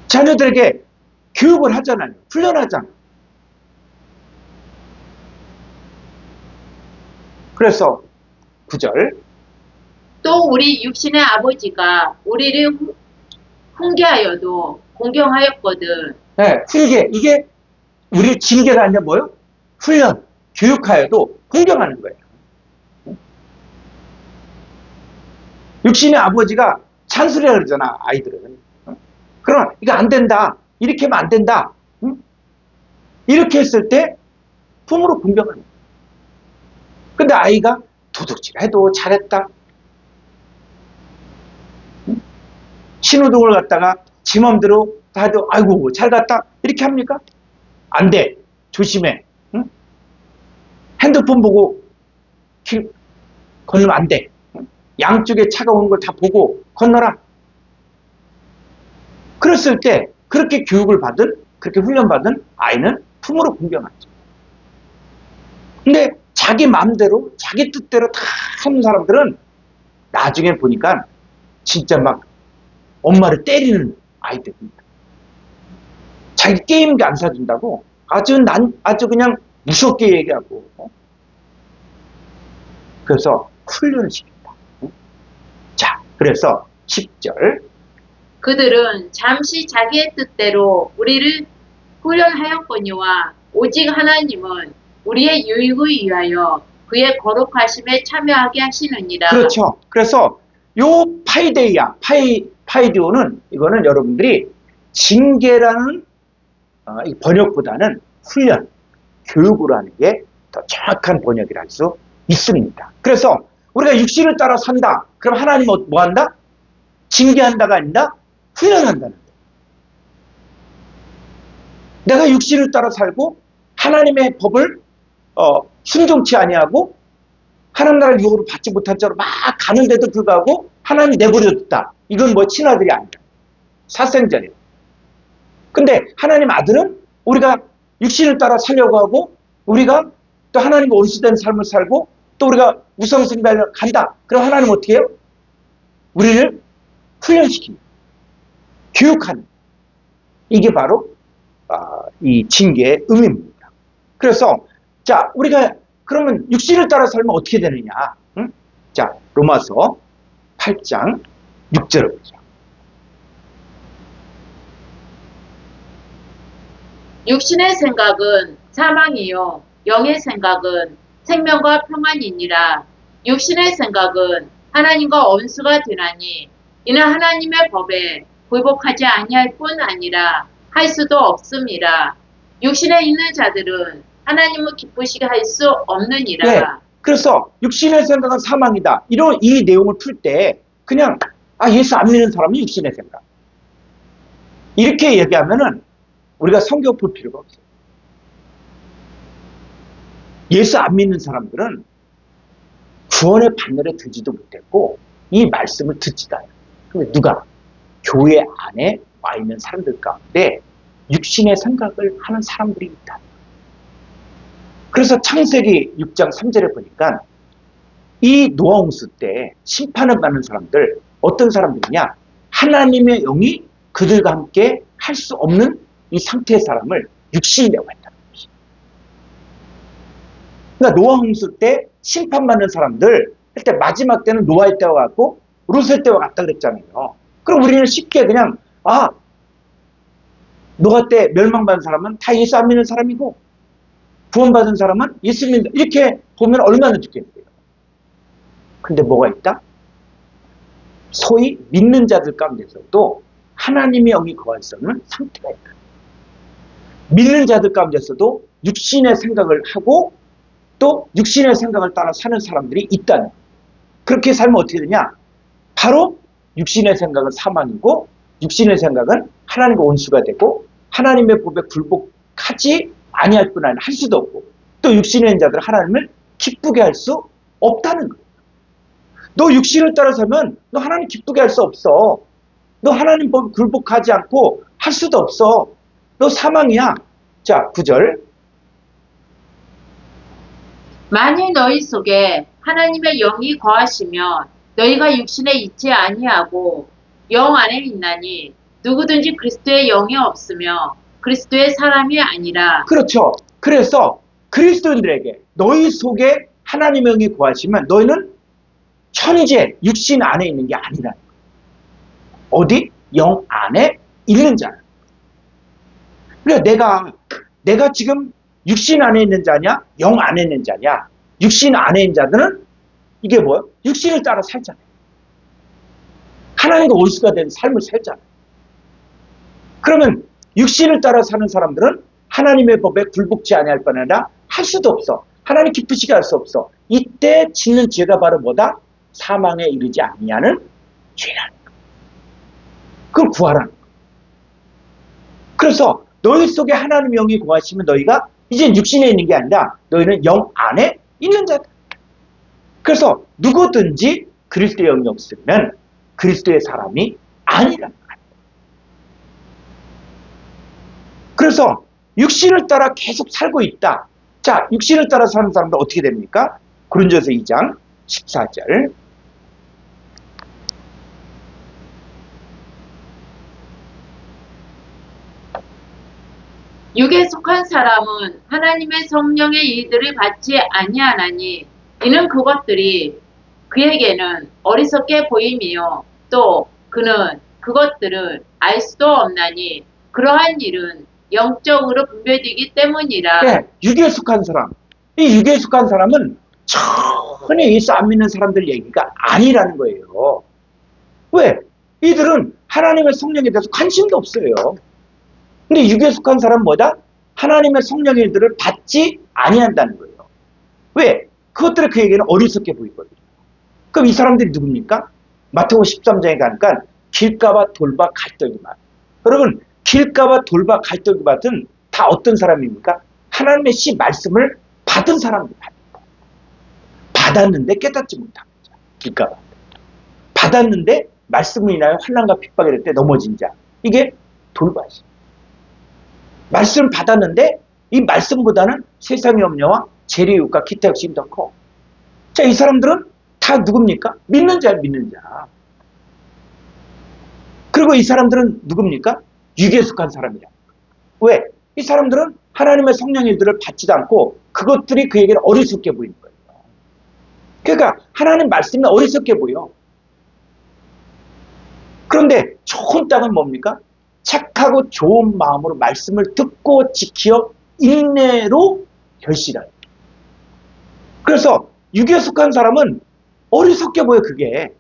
A: 자녀들에게 교육을 하잖아요. 훈련하잖아요. 그래서 9절
B: 또 우리 육신의 아버지가 우리를 훈계하여도 공경하였거든.
A: 네, 훈계. 이게 우리 징계가 아니라 뭐요? 훈련, 교육하여도 공경하는 거예요. 육신의 아버지가 잔소리하라 그러잖아, 아이들은. 그럼 이거 안 된다. 이렇게 하면 안 된다. 이렇게 했을 때 품으로 공경하는 거예요. 근데 아이가 도둑질해도 잘했다. 신호등을 갖다가 지 맘대로 다 해도 아이고 잘 갔다. 이렇게 합니까? 안 돼. 조심해. 응? 핸드폰 보고 길 건너면 안 돼. 양쪽에 차가 오는 걸 다 보고 건너라. 그랬을 때 그렇게 교육을 받은 그렇게 훈련받은 아이는 품으로 공경하죠. 근데 자기 마음대로 자기 뜻대로 다 하는 사람들은 나중에 보니까 진짜 막 엄마를 때리는 아이들입니다. 자기 게임기 안 사준다고 아주 그냥 무섭게 얘기하고 그래서 훈련을 시킨다. 자, 그래서 10절
B: 그들은 잠시 자기의 뜻대로 우리를 훈련하였거니와 오직 하나님은 우리의 유익을 위하여 그의 거룩하심에 참여하게 하시느니라.
A: 그렇죠. 그래서 요 파이데이아, 파이디오는 이거는 여러분들이 징계라는 번역보다는 훈련, 교육으로 하는 게 더 정확한 번역이라 할 수 있습니다. 그래서 우리가 육신을 따라 산다. 그럼 하나님 뭐 한다? 징계한다가 아니라 훈련한다는 거예요. 내가 육신을 따라 살고 하나님의 법을 순종치 아니하고 하나님 나라를 유혹으로 받지 못한 자로 막 가는데도 불구하고 하나님이 내버려뒀다. 이건 뭐 친아들이 아니라 사생자예요. 근데 하나님 아들은 우리가 육신을 따라 살려고 하고 우리가 또 하나님과 원수된 삶을 살고 또 우리가 우상숭배하려 간다. 그럼 하나님 어떻게 해요? 우리를 훈련시킵니다. 교육하는. 이게 바로 이 징계의 의미입니다. 그래서 자 우리가 그러면 육신을 따라 살면 어떻게 되느냐? 응? 자 로마서 8장 6절을 보죠.
B: 육신의 생각은 사망이요 영의 생각은 생명과 평안이니라. 육신의 생각은 하나님과 원수가 되나니 이는 하나님의 법에 굴복하지 아니할 뿐 아니라 할 수도 없음이라. 육신에 있는 자들은 하나님을 기쁘시게 할 수 없느니라.
A: 네, 그래서 육신의 생각은 사망이다. 이런 이 내용을 풀 때 그냥 예수 안 믿는 사람은 육신의 생각. 이렇게 얘기하면은 우리가 성경 볼 필요가 없어요. 예수 안 믿는 사람들은 구원의 반열에 들지도 못했고 이 말씀을 듣지도 않아요. 근데 누가? 교회 안에 와 있는 사람들 가운데 육신의 생각을 하는 사람들이 있다. 그래서 창세기 6장 3절에 보니까 이 노아 홍수 때 심판을 받는 사람들 어떤 사람들이냐? 하나님의 영이 그들과 함께 할 수 없는 이 상태의 사람을 육신이라고 했다는 것이. 그러니까 노아 홍수 때 심판받는 사람들 할 때 마지막 때는 노아의 때와 같고 롯의 때와 같다 그랬잖아요. 그럼 우리는 쉽게 그냥 노아 때 멸망받은 사람은 다 예수 안 믿는 사람이고 구원받은 사람은 예수 믿는다. 이렇게 보면 얼마나 좋겠어요. 근데 뭐가 있다? 소위 믿는 자들 가운데서도 하나님의 영이 거할 수 없는 상태가 있다. 믿는 자들 가운데서도 육신의 생각을 하고 또 육신의 생각을 따라 사는 사람들이 있다는 거예요. 그렇게 살면 어떻게 되냐? 바로 육신의 생각은 사망이고 육신의 생각은 하나님과 원수가 되고 하나님의 법에 굴복하지 아니할 뿐 아니라 할 수도 없고 또 육신의 자들은 하나님을 기쁘게 할 수 없다는 거예요. 너 육신을 따라 살면 너 하나님 기쁘게 할 수 없어. 너 하나님 법에 굴복하지 않고 할 수도 없어. 너 사망이야. 자, 9절.
B: 만일 너희 속에 하나님의 영이 거하시면 너희가 육신에 있지 아니하고 영 안에 있나니 누구든지 그리스도의 영이 없으며 그리스도의 사람이 아니라.
A: 그렇죠. 그래서 그리스도인들에게 너희 속에 하나님의 영이 거하시면 너희는 현재 육신 안에 있는 게 아니라는 거예요. 어디? 영 안에 있는 자는. 그러니까 내가 지금 육신 안에 있는 자냐? 영 안에 있는 자냐? 육신 안에 있는 자들은 이게 뭐예요? 육신을 따라 살잖아요. 하나님과 원수가 된 삶을 살잖아요. 그러면 육신을 따라 사는 사람들은 하나님의 법에 굴복지 아니할 뿐 아니라 할 수도 없어. 하나님 기쁘시게 할 수 없어. 이때 짓는 죄가 바로 뭐다? 사망에 이르지 아니하는 죄라는 거예요. 그걸 구하라는 거예요. 그래서 너희 속에 하나님의 영이 거하시면 너희가 이제 육신에 있는 게 아니라 너희는 영 안에 있는 자다. 그래서 누구든지 그리스도의 영이 없으면 그리스도의 사람이 아니라는 거예요. 그래서 육신을 따라 계속 살고 있다. 자, 육신을 따라 사는 사람들 어떻게 됩니까? 고린도서 2장 14절.
B: 육에 속한 사람은 하나님의 성령의 일들을 받지 아니하나니 이는 그것들이 그에게는 어리석게 보임이요 또 그는 그것들을 알 수도 없나니 그러한 일은 영적으로 분별되기 때문이라.
A: 네, 육에 속한 사람. 이 육에 속한 사람은 전혀 예수 안 믿는 사람들 얘기가 아니라는 거예요. 왜? 이들은 하나님의 성령에 대해서 관심도 없어요. 근데 육에 속한 사람은 뭐다? 하나님의 성령의 일들을 받지 아니한다는 거예요. 왜? 그것들이 그에게는 어리석게 보이거든요. 그럼 이 사람들이 누굽니까? 마태복음 13장에 가니까 길가와 돌과 갈대기만. 여러분, 길가와 돌과 갈대기밭은 다 어떤 사람입니까? 하나님의 씨 말씀을 받은 사람입니다. 받았는데 깨닫지 못한 자. 길가밭. 받았는데 말씀을 인하여 환난과 핍박이 될 때 넘어진 자. 이게 돌밭이에요. 말씀을 받았는데 이 말씀보다는 세상의 염려와 재리욕과 기타 욕심이 더 커. 자, 이 사람들은 다 누굽니까? 믿는 자예요, 믿는 자. 그리고 이 사람들은 누굽니까? 육에 속한 사람이야. 왜? 이 사람들은 하나님의 성령의 일들을 받지도 않고 그것들이 그에게는 어리석게 보이는 거예요. 그러니까 하나님 말씀이 어리석게 보여. 그런데 좋은 땅은 뭡니까? 착하고 좋은 마음으로 말씀을 듣고 지켜 인내로 결실하는. 그래서 육에 속한 사람은 어리석게 보여. 그게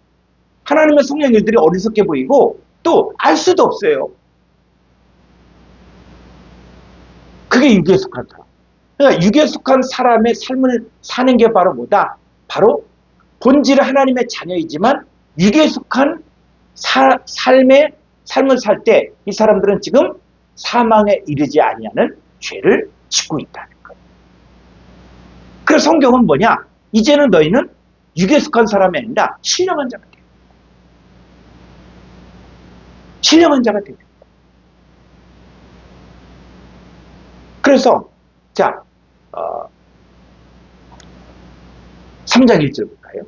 A: 하나님의 성령 일들이 어리석게 보이고 또 알 수도 없어요. 그게 육에 속한 사람. 그러니까 육에 속한 사람의 삶을 사는 게 바로 뭐다? 바로 본질은 하나님의 자녀이지만 육에 속한 삶을 살 때 이 사람들은 지금 사망에 이르지 아니하는 죄를 짓고 있다는 거예요. 그래서 성경은 뭐냐? 이제는 너희는 육에 속한 사람이 아니라 신령한 자가 돼요. 신령한 자가 돼요. 그래서 자 3장 1절 볼까요?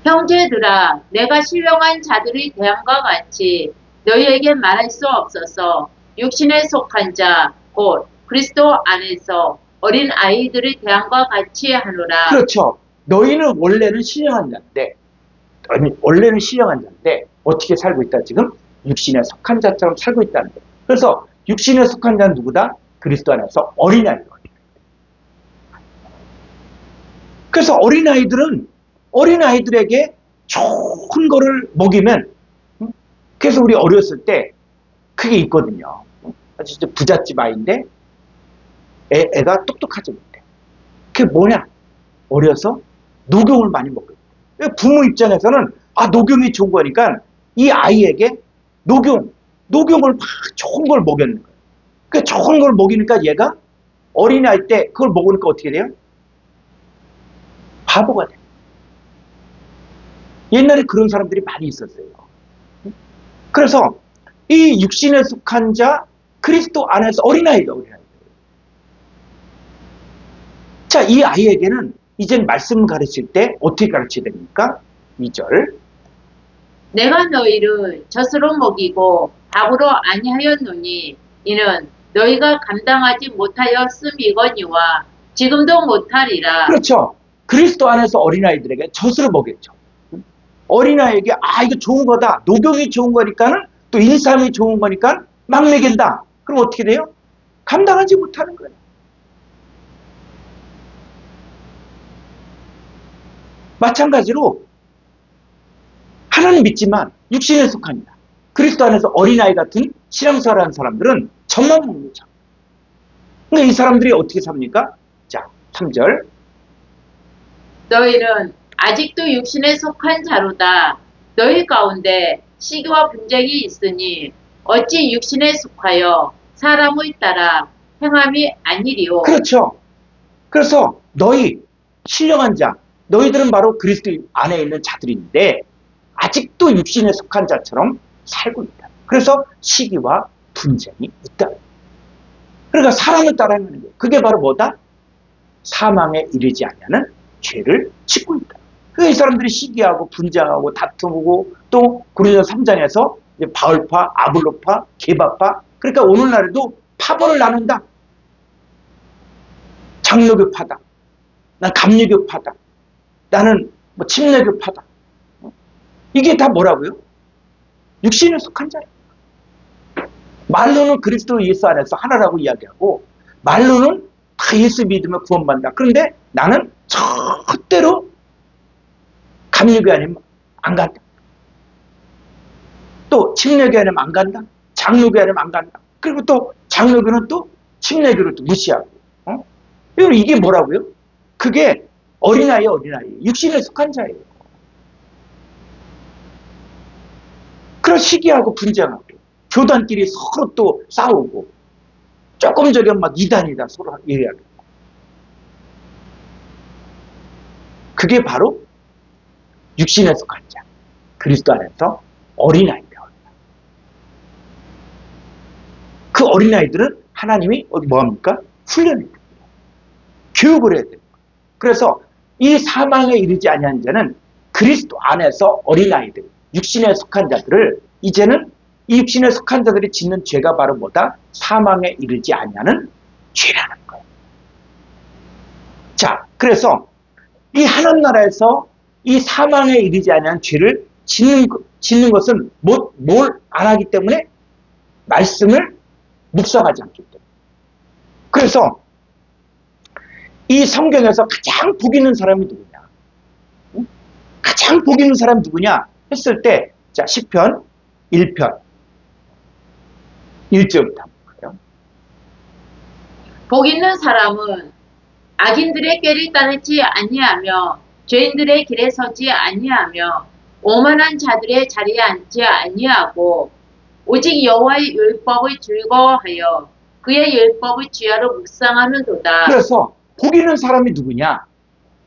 B: 형제들아, 내가 신령한 자들이 대함과 같이 너희에게 말할 수 없어서 육신에 속한 자, 곧 그리스도 안에서 어린 아이들이 대함과 같이 하노라.
A: 그렇죠. 너희는 원래는 신령한 자인데, 어떻게 살고 있다? 지금 육신에 속한 자처럼 살고 있다는 거예요. 그래서 육신에 속한 자는 누구다? 그리스도 안에서 어린아이들. 그래서 어린아이들에게 좋은 거를 먹이면, 그래서 우리 어렸을 때 그게 있거든요. 진짜 부잣집 아이인데 애가 똑똑하지 못해. 그게 뭐냐? 어려서 녹용을 많이 먹거든요. 부모 입장에서는 녹용이 좋은 거니까 이 아이에게 녹용을 막 좋은 걸 먹였는 거예요. 그 좋은 걸 먹이니까 얘가 어린아이 때 그걸 먹으니까 어떻게 돼요? 바보가 돼요. 옛날에 그런 사람들이 많이 있었어요. 그래서 이 육신에 속한 자, 그리스도 안에서 어린아이다. 자, 이 아이에게는 이젠 말씀 가르칠 때 어떻게 가르쳐야 됩니까? 2절.
B: 내가 너희를 젖으로 먹이고 밥으로 아니하였노니 이는 너희가 감당하지 못하였음이거니와 지금도 못하리라.
A: 그렇죠. 그리스도 안에서 어린아이들에게 젖을 먹였죠. 어린아이에게 이거 좋은 거다. 녹용이 좋은 거니까는 또 인삼이 좋은 거니까 막 먹인다. 그럼 어떻게 돼요? 감당하지 못하는 거예요. 마찬가지로 하나님 믿지만 육신에 속합니다. 그리스도 안에서 어린아이 같은 신앙생활하는 사람들은 젖만 먹는 거죠. 그러니까 이 사람들이 어떻게 삽니까? 자, 3절.
B: 너희는 아직도 육신에 속한 자로다. 너희 가운데 시기와 분쟁이 있으니 어찌 육신에 속하여 사람의 따라 행함이 아니리요.
A: 그렇죠. 그래서 너희 신령한 자, 너희들은 바로 그리스도 안에 있는 자들인데 아직도 육신에 속한 자처럼 살고 있다. 그래서 시기와 분쟁이 있다. 그러니까 사람을 따라 행하는 거예요. 그게 바로 뭐다? 사망에 이르지 않냐는 죄를 짓고 있다. 그러니까 이 사람들이 시기하고 분쟁하고 다투고 또 고린도서 3장에서 바울파, 아볼로파, 게바파, 그러니까 오늘날에도 파벌을 나눈다. 장로교파다. 난 감리교파다. 나는 침례교파다. 이게 다 뭐라고요? 육신에 속한 자예요. 말로는 그리스도 예수 안에서 하나라고 이야기하고 말로는 다 예수 믿으면 구원받는다. 그런데 나는 절대로 감리교회 아니면 안 간다. 또 침례교회 아니면 안 간다. 장로교회 아니면 안 간다. 그리고 또 장로교는 또 침례교를 또 무시하고. 이게 뭐라고요? 그게 어린아이예요, 어린아이. 육신에 속한 자예요. 그런 시기하고 분쟁하고 교단끼리 서로 또 싸우고 조금 전에 막 이단이다 서로 얘기하고. 그게 바로 육신에 속한 자. 그리스도 안에서 어린아이다. 그 어린아이들은 하나님이 뭐합니까? 훈련해야 됩니다. 교육을 해야 됩니다. 그래서 이 사망에 이르지 아니한 자는 그리스도 안에서 어린아이들, 육신에 속한 자들을 이제는 이 육신에 속한 자들이 짓는 죄가 바로 뭐다? 사망에 이르지 아니하는 죄라는 거예요. 자, 그래서 이 하나님 나라에서 이 사망에 이르지 아니하는 죄를 짓는 것은 뭘 안 하기 때문에? 말씀을 묵상하지 않기 때문에. 그래서 이 성경에서 가장 복 있는 사람이 누구냐? 가장 복 있는 사람이 누구냐? 했을 때, 자, 시편 1편 1절부터 한번 볼까요?
B: 복 있는 사람은 악인들의 꾀를 따르지 아니하며 죄인들의 길에 서지 아니하며 오만한 자들의 자리에 앉지 아니하고 오직 여호와의 율법을 즐거워하여 그의 율법을 주야로 묵상하는도다.
A: 그래서 복 있는 사람이 누구냐?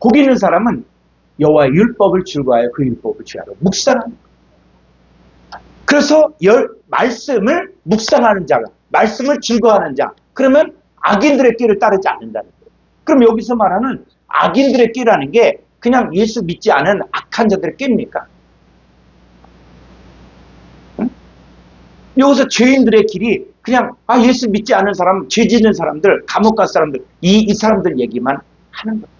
A: 복 있는 사람은 여호와의 율법을 즐거워하여 그 율법을 주야로 묵상하는 거예요. 그래서 말씀을 묵상하는 자가, 말씀을 즐거워하는 자, 그러면 악인들의 길을 따르지 않는다는 거예요. 그럼 여기서 말하는 악인들의 길이라는 게 그냥 예수 믿지 않은 악한 자들의 길입니까? 응? 여기서 죄인들의 길이 그냥 예수 믿지 않은 사람, 죄 짓는 사람들, 감옥 갈 사람들, 이 사람들 얘기만 하는 거예요.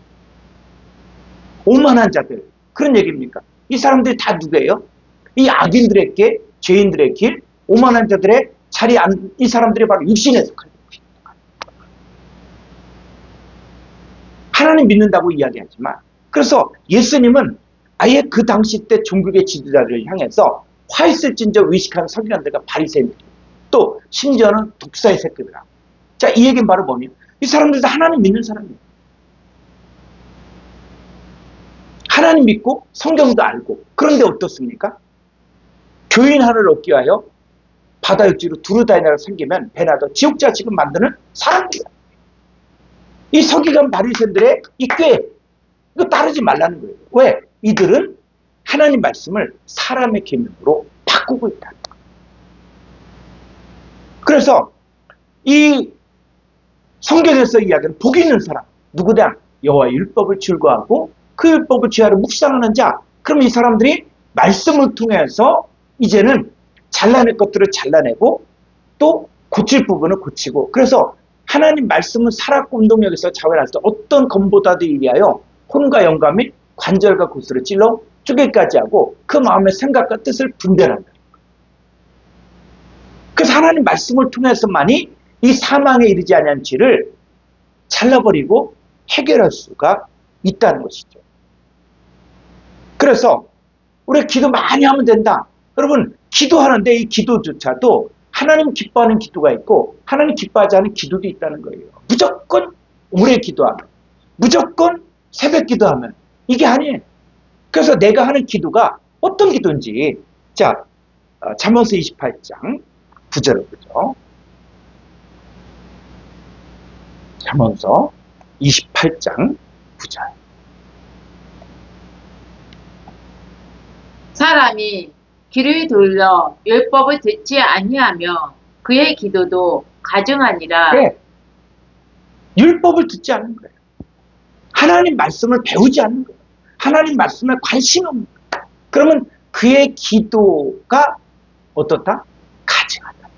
A: 오만한 자들, 그런 얘기입니까? 이 사람들이 다 누구예요? 이 악인들의 길, 죄인들의 길, 오만한 자들의 자리에 앉은 이 사람들이 바로 육신에 속한 것입니다. 하나님 믿는다고 이야기하지만, 그래서 예수님은 아예 그 당시 때 종교계 지도자들을 향해서 화 있을진저 의식한 서기관들과 바리새인들, 또 심지어는 독사의 새끼들아. 자, 이 얘기는 바로 뭐냐? 이 사람들도 하나님 믿는 사람이에요. 하나님 믿고 성경도 알고. 그런데 어떻습니까? 교인 하나를 얻기 위하여 바다 육지로 두루다니다가 생기면 배나도 지옥자 지금 만드는 사람들이야. 이 서기관 바리새인들의 이 꾀, 이거 따르지 말라는 거예요. 왜? 이들은 하나님 말씀을 사람의 계명으로 바꾸고 있다. 그래서 이 성경에서 이야기하는 복 있는 사람, 누구냐? 여호와의 율법을 즐거워하고 그 율법을 주야로 묵상하는 자. 그럼 이 사람들이 말씀을 통해서 이제는 잘라낼 것들을 잘라내고 또 고칠 부분을 고치고, 그래서 하나님 말씀은 살았고 운동력에서 자원할 때 어떤 검보다도 이리하여 혼과 영감 및 관절과 구슬을 찔러 쪼개기까지 하고 그 마음의 생각과 뜻을 분별한다. 그래서 하나님 말씀을 통해서만이 이 사망에 이르지 아니한 죄를 잘라버리고 해결할 수가 있다는 것이죠. 그래서 우리가 기도 많이 하면 된다. 여러분, 기도하는데 이 기도조차도 하나님 기뻐하는 기도가 있고 하나님 기뻐하지 않은 기도도 있다는 거예요. 무조건 오래 기도하면, 무조건 새벽 기도하면 이게 아니에요. 그래서 내가 하는 기도가 어떤 기도인지, 자, 잠언서 28장 9절을 보죠. 잠언서 28장 9절.
B: 사람이 귀를 돌려 율법을 듣지 아니하며 그의 기도도 가증하니라.
A: 네. 율법을 듣지 않는 거예요. 하나님 말씀을 배우지 않는 거예요. 하나님 말씀에 관심이 없는 거예요. 그러면 그의 기도가 어떻다? 가증하다.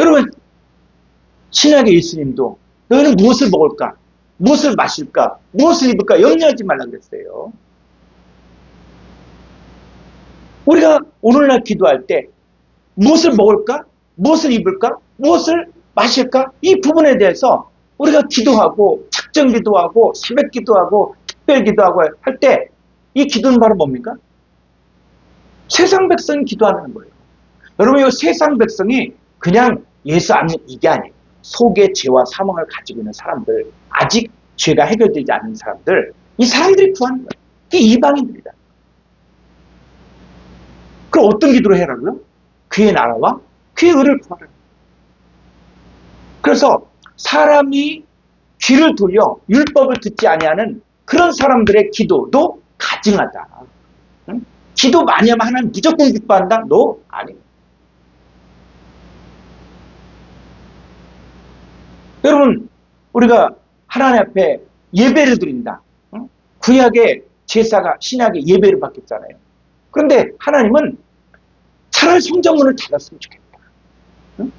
A: 여러분, 신약의 예수님도 너희는 무엇을 먹을까? 무엇을 마실까? 무엇을 입을까? 염려하지 말라 그랬어요. 우리가 오늘날 기도할 때 무엇을 먹을까? 무엇을 입을까? 무엇을 마실까? 이 부분에 대해서 우리가 기도하고 작정 기도하고 새벽 기도하고 특별 기도하고 할 때 이 기도는 바로 뭡니까? 세상 백성이 기도하는 거예요. 여러분, 이 세상 백성이 그냥 예수 안 믿는 이게 아니에요. 속에 죄와 사망을 가지고 있는 사람들, 아직 죄가 해결되지 않은 사람들, 이 사람들이 구하는 거예요. 이게 이방인들이다. 그럼 어떤 기도를 해라고요? 그의 나라와 그의 의를 구하라. 그래서 사람이 귀를 돌려 율법을 듣지 아니하는 그런 사람들의 기도도 가증하다. 응? 기도 많이 하면 하나님 무조건 기뻐한다? 너 아니에요. 여러분, 우리가 하나님 앞에 예배를 드린다. 응? 구약의 제사가 신약의 예배를 받겠잖아요. 그런데 하나님은 차라리 성전문을 닫았으면 좋겠다. 응?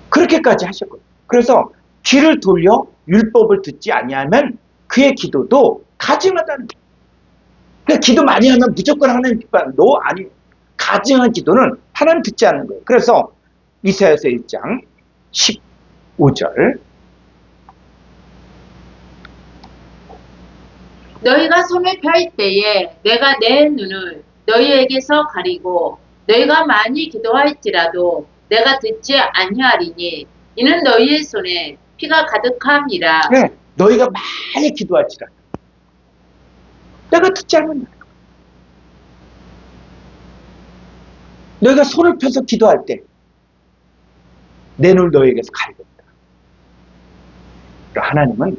A: 그렇게까지 하셨거든요. 그래서 귀를 돌려 율법을 듣지 아니하면 그의 기도도 가증하다는 거예요. 그러니까 기도 많이 하면 무조건 하나님 기뻐하는 너 아니. 가증한 기도는 하나님 듣지 않는 거예요. 그래서 이사야서 1장 15절.
B: 너희가 손을 펼 때에 내가 내 눈을 너희에게서 가리고 너희가 많이 기도할지라도 내가 듣지 아니하리니 이는 너희의 손에 피가 가득함이라.
A: 네, 너희가 많이 기도할지라도 내가 듣지 않는다. 너희가 손을 펴서 기도할 때 내 눈을 너희에게서 가리겠다. 하나님은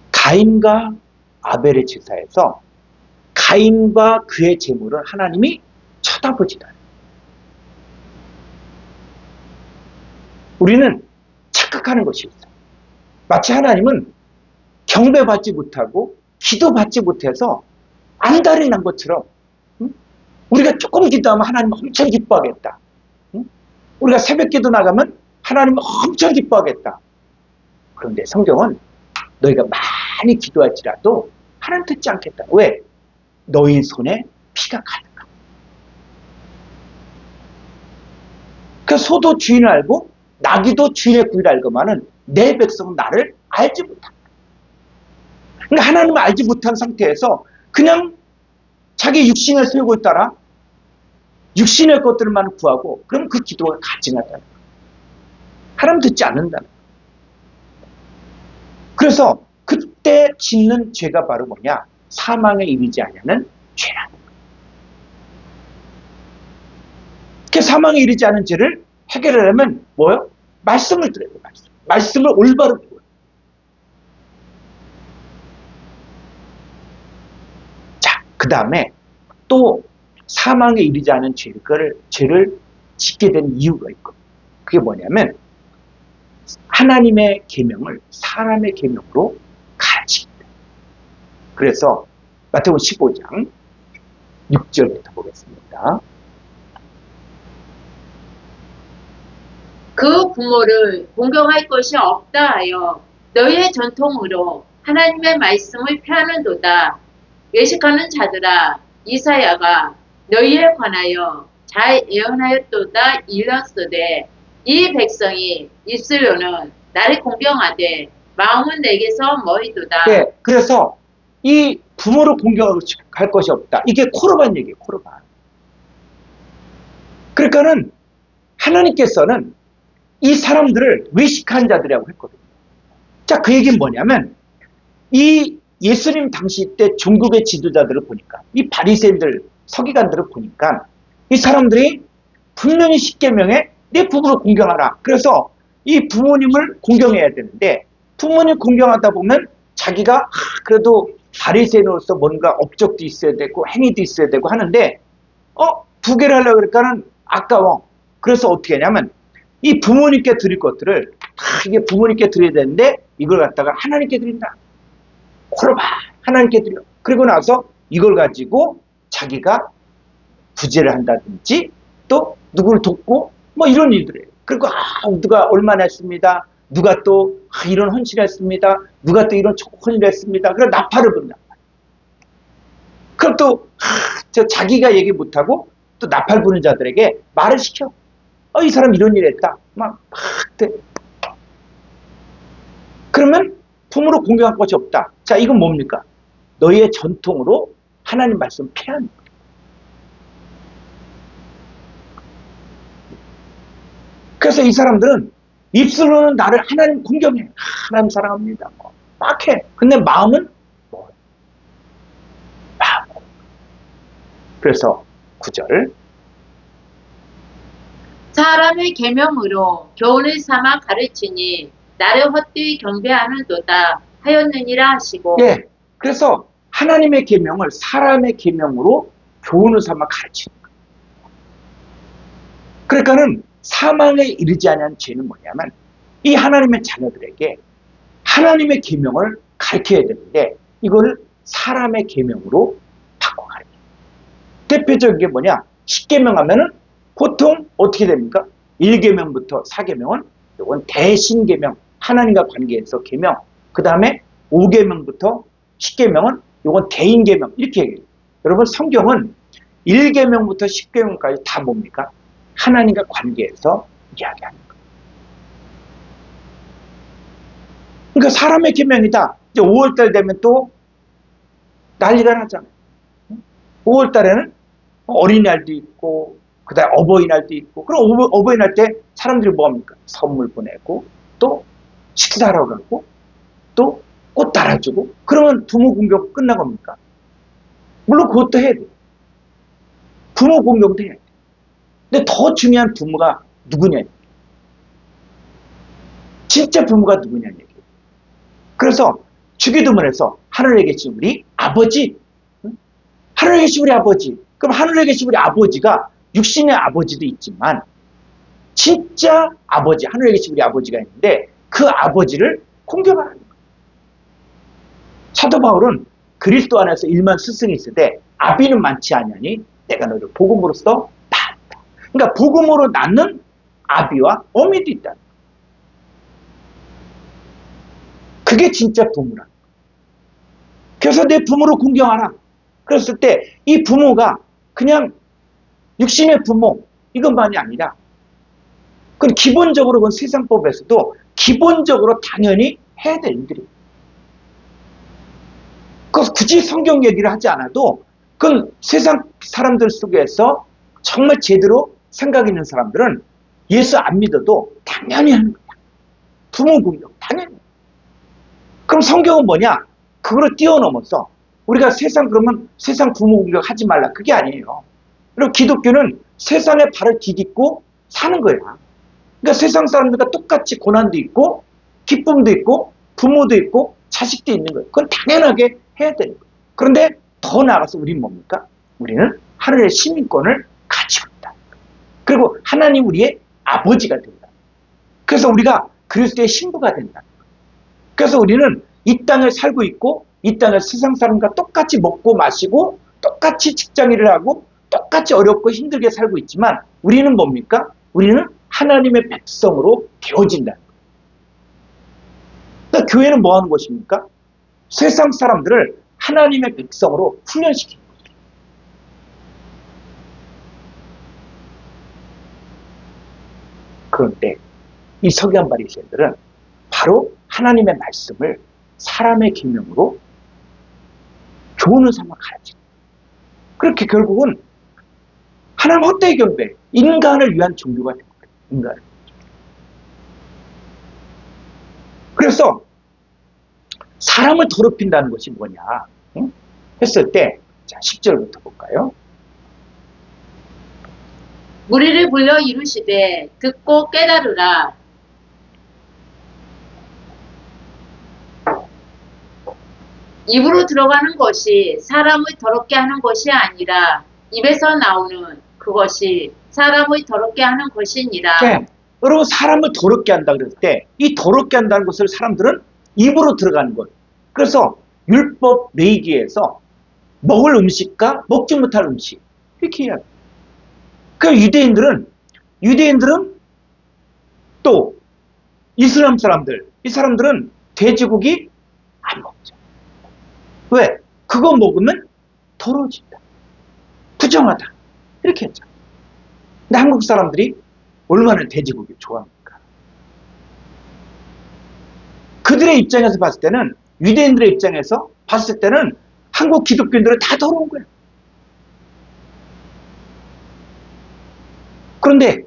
A: 가인과 아벨의 제사에서 가인과 그의 제물을 하나님이 쳐다보지 않아요. 우리는 착각하는 것이 있어요. 마치 하나님은 경배받지 못하고 기도받지 못해서 안달이 난 것처럼, 우리가 조금 기도하면 하나님은 엄청 기뻐하겠다. 우리가 새벽 기도 나가면 하나님은 엄청 기뻐하겠다. 그런데 성경은 너희가 많이 기도할지라도 하나님 듣지 않겠다. 왜? 너희 손에 피가 가득하다. 그 소도 주인을 알고 나귀도 주인의 구리를 알고만은 내 백성은 나를 알지 못한다. 그러니까 하나님을 알지 못한 상태에서 그냥 자기 육신의 소욕을 따라 육신의 것들만 구하고 그럼 그 기도가 가증하다는 거예요. 하나님 듣지 않는다는 거예요. 그래서 그때 짓는 죄가 바로 뭐냐? 사망에 이르지 않냐는 죄라는 거예요. 그 사망에 이르지 않은 죄를 해결하려면 뭐요? 말씀을 들어야 돼요. 말씀을 올바로 들어야 돼요. 자, 그 다음에 또 사망에 이르지 않은 죄를 짓게 된 이유가 있고, 그게 뭐냐면 하나님의 계명을 사람의 계명으로 가르칩니다. 그래서 마태복음 15장 6절부터 보겠습니다.
B: 그 부모를 공경할 것이 없다 하여 너희의 전통으로 하나님의 말씀을 폐하는도다. 외식하는 자들아, 이사야가 너희에 관하여 잘 예언하였도다 일렀으되 이 백성이 입술로는 나를 공경하되 마음은 내게서 멀리도다.
A: 네, 그래서 이 부모를 공경할 것이 없다. 이게 코르반 얘기예요. 코르반. 그러니까는 하나님께서는 이 사람들을 외식한 자들이라고 했거든요. 자, 그 얘기는 뭐냐면 이 예수님 당시 때 중국의 지도자들을 보니까, 이 바리새인들, 서기관들을 보니까 이 사람들이 분명히 십계명에 내 부모를 공경하라. 그래서 이 부모님을 공경해야 되는데, 부모님 공경하다 보면 자기가 그래도 바리새인으로서 뭔가 업적도 있어야 되고 행위도 있어야 되고 하는데 부계를 하려고 그러니까는 아까워. 그래서 어떻게 하냐면 이 부모님께 드릴 것들을 이게 부모님께 드려야 되는데 이걸 갖다가 하나님께 드린다. 코르반 하나님께 드려. 그리고 나서 이걸 가지고 자기가 부제를 한다든지 또 누구를 돕고 뭐 이런 일들이에요. 그리고 누가 얼마나 했습니다. 누가 또 이런 헌신을 했습니다. 누가 또 이런 헌신을 했습니다. 그래서 나팔을 분다. 그럼 또 자기가 얘기 못하고 또 나팔 부는 자들에게 말을 시켜. 이 사람 이런 일 했다. 막 돼. 그러면 부모로 공경할 것이 없다. 자, 이건 뭡니까? 너희의 전통으로 하나님 말씀 폐하는 거예요. 그래서 이 사람들은 입술로는 나를 하나님 공경해. 하나님 사랑합니다. 막 해. 근데 마음은 뭐? 마음. 그래서 9절.
B: 사람의 계명으로 교훈을 삼아 가르치니 나를 헛되이 경배하는도다 하였느니라 하시고.
A: 예. 그래서 하나님의 계명을 사람의 계명으로 교훈을 삼아 가르치는 거예요. 그러니까는 사망에 이르지 않은 죄는 뭐냐면 이 하나님의 자녀들에게 하나님의 계명을 가르쳐야 되는데 이걸 사람의 계명으로 바꿔 가르쳐요. 대표적인 게 뭐냐? 10계명 하면은 보통 어떻게 됩니까? 1계명부터 4계명은 이건 대신계명, 하나님과 관계에서 계명. 그 다음에 5계명부터 10계명은 이건 대인계명. 이렇게 얘기해요. 여러분 성경은 1계명부터 10계명까지 다 뭡니까? 하나님과 관계에서 이야기하는 거예요. 그러니까 사람의 계명이다. 이제 5월달 되면 또 난리가 나잖아요. 5월달에는 어린이날도 있고 그다음에 어버이날도 있고, 그럼 어버이날 때 사람들이 뭐 합니까? 선물 보내고, 또 식사하러 가고, 또 꽃 달아주고, 그러면 부모 공경 끝난 겁니까? 물론 그것도 해야 돼요. 부모 공경도 해야 돼요. 근데 더 중요한 부모가 누구냐? 진짜 부모가 누구냐는 얘기예요. 그래서 주기도문에서 하늘에 계신 우리 아버지, 하늘에 계신 우리 아버지, 그럼 하늘에 계신 우리 아버지가 육신의 아버지도 있지만 진짜 아버지, 하늘에 계신 우리 아버지가 있는데 그 아버지를 공경하는 거예요. 사도 바울은 그리스도 안에서 일만 스승이 있을 때 아비는 많지 아니하니 내가 너를 복음으로써 낳았다. 그러니까 복음으로 낳는 아비와 어미도 있다. 그게 진짜 부모라. 그래서 내 부모를 공경하라. 그랬을 때 이 부모가 그냥 육신의 부모 이것만이 아니라 그건 기본적으로 그건 세상법에서도 기본적으로 당연히 해야 될 일들이에요. 그래서 굳이 성경 얘기를 하지 않아도 그건 세상 사람들 속에서 정말 제대로 생각 있는 사람들은 예수 안 믿어도 당연히 하는 거야. 부모 공경 당연히. 그럼 성경은 뭐냐? 그거를 뛰어넘어서 우리가 세상 그러면 세상 부모 공경 하지 말라 그게 아니에요. 그리고 기독교는 세상에 발을 디딛고 사는 거야. 그러니까 세상 사람들과 똑같이 고난도 있고 기쁨도 있고 부모도 있고 자식도 있는 거예요. 그건 당연하게 해야 되는 거예요. 그런데 더 나아가서 우리는 뭡니까? 우리는 하늘의 시민권을 가지고 있다. 그리고 하나님 우리의 아버지가 된다. 그래서 우리가 그리스도의 신부가 된다. 그래서 우리는 이 땅을 살고 있고 이 땅을 세상 사람과 똑같이 먹고 마시고 똑같이 직장일을 하고 똑같이 어렵고 힘들게 살고 있지만 우리는 뭡니까? 우리는 하나님의 백성으로 되어진다는 거예요. 그러니까 교회는 뭐 하는 것입니까? 세상 사람들을 하나님의 백성으로 훈련시키는 거예요. 그런데 이 서기관 바리새인들은 바로 하나님의 말씀을 사람의 계명으로 교훈을 삼아 가르치는 거예요. 그렇게 결국은 하나님 헛되이 경배, 인간을 위한 종교가 된 거예요. 인간을. 그래서 사람을 더럽힌다는 것이 뭐냐 했을 때 자, 10절부터 볼까요?
B: 무리를 불러 이루시되 듣고 깨달으라. 입으로 들어가는 것이 사람을 더럽게 하는 것이 아니라 입에서 나오는 그것이 사람을 더럽게 하는 것이니라.
A: 네. 여러분 사람을 더럽게 한다 그럴 때 이 더럽게 한다는 것을 사람들은 입으로 들어가는 것. 그래서 율법 레위기에서 먹을 음식과 먹지 못할 음식 이렇게 이야기해요. 그 유대인들은 또 이슬람 사람들 이 사람들은 돼지고기 안 먹죠. 왜? 그거 먹으면 더러워진다. 부정하다. 이렇게 했죠. 근데 한국 사람들이 얼마나 돼지고기를 좋아합니까? 그들의 입장에서 봤을 때는 유대인들의 입장에서 봤을 때는 한국 기독교인들은 다 더러운 거예요. 그런데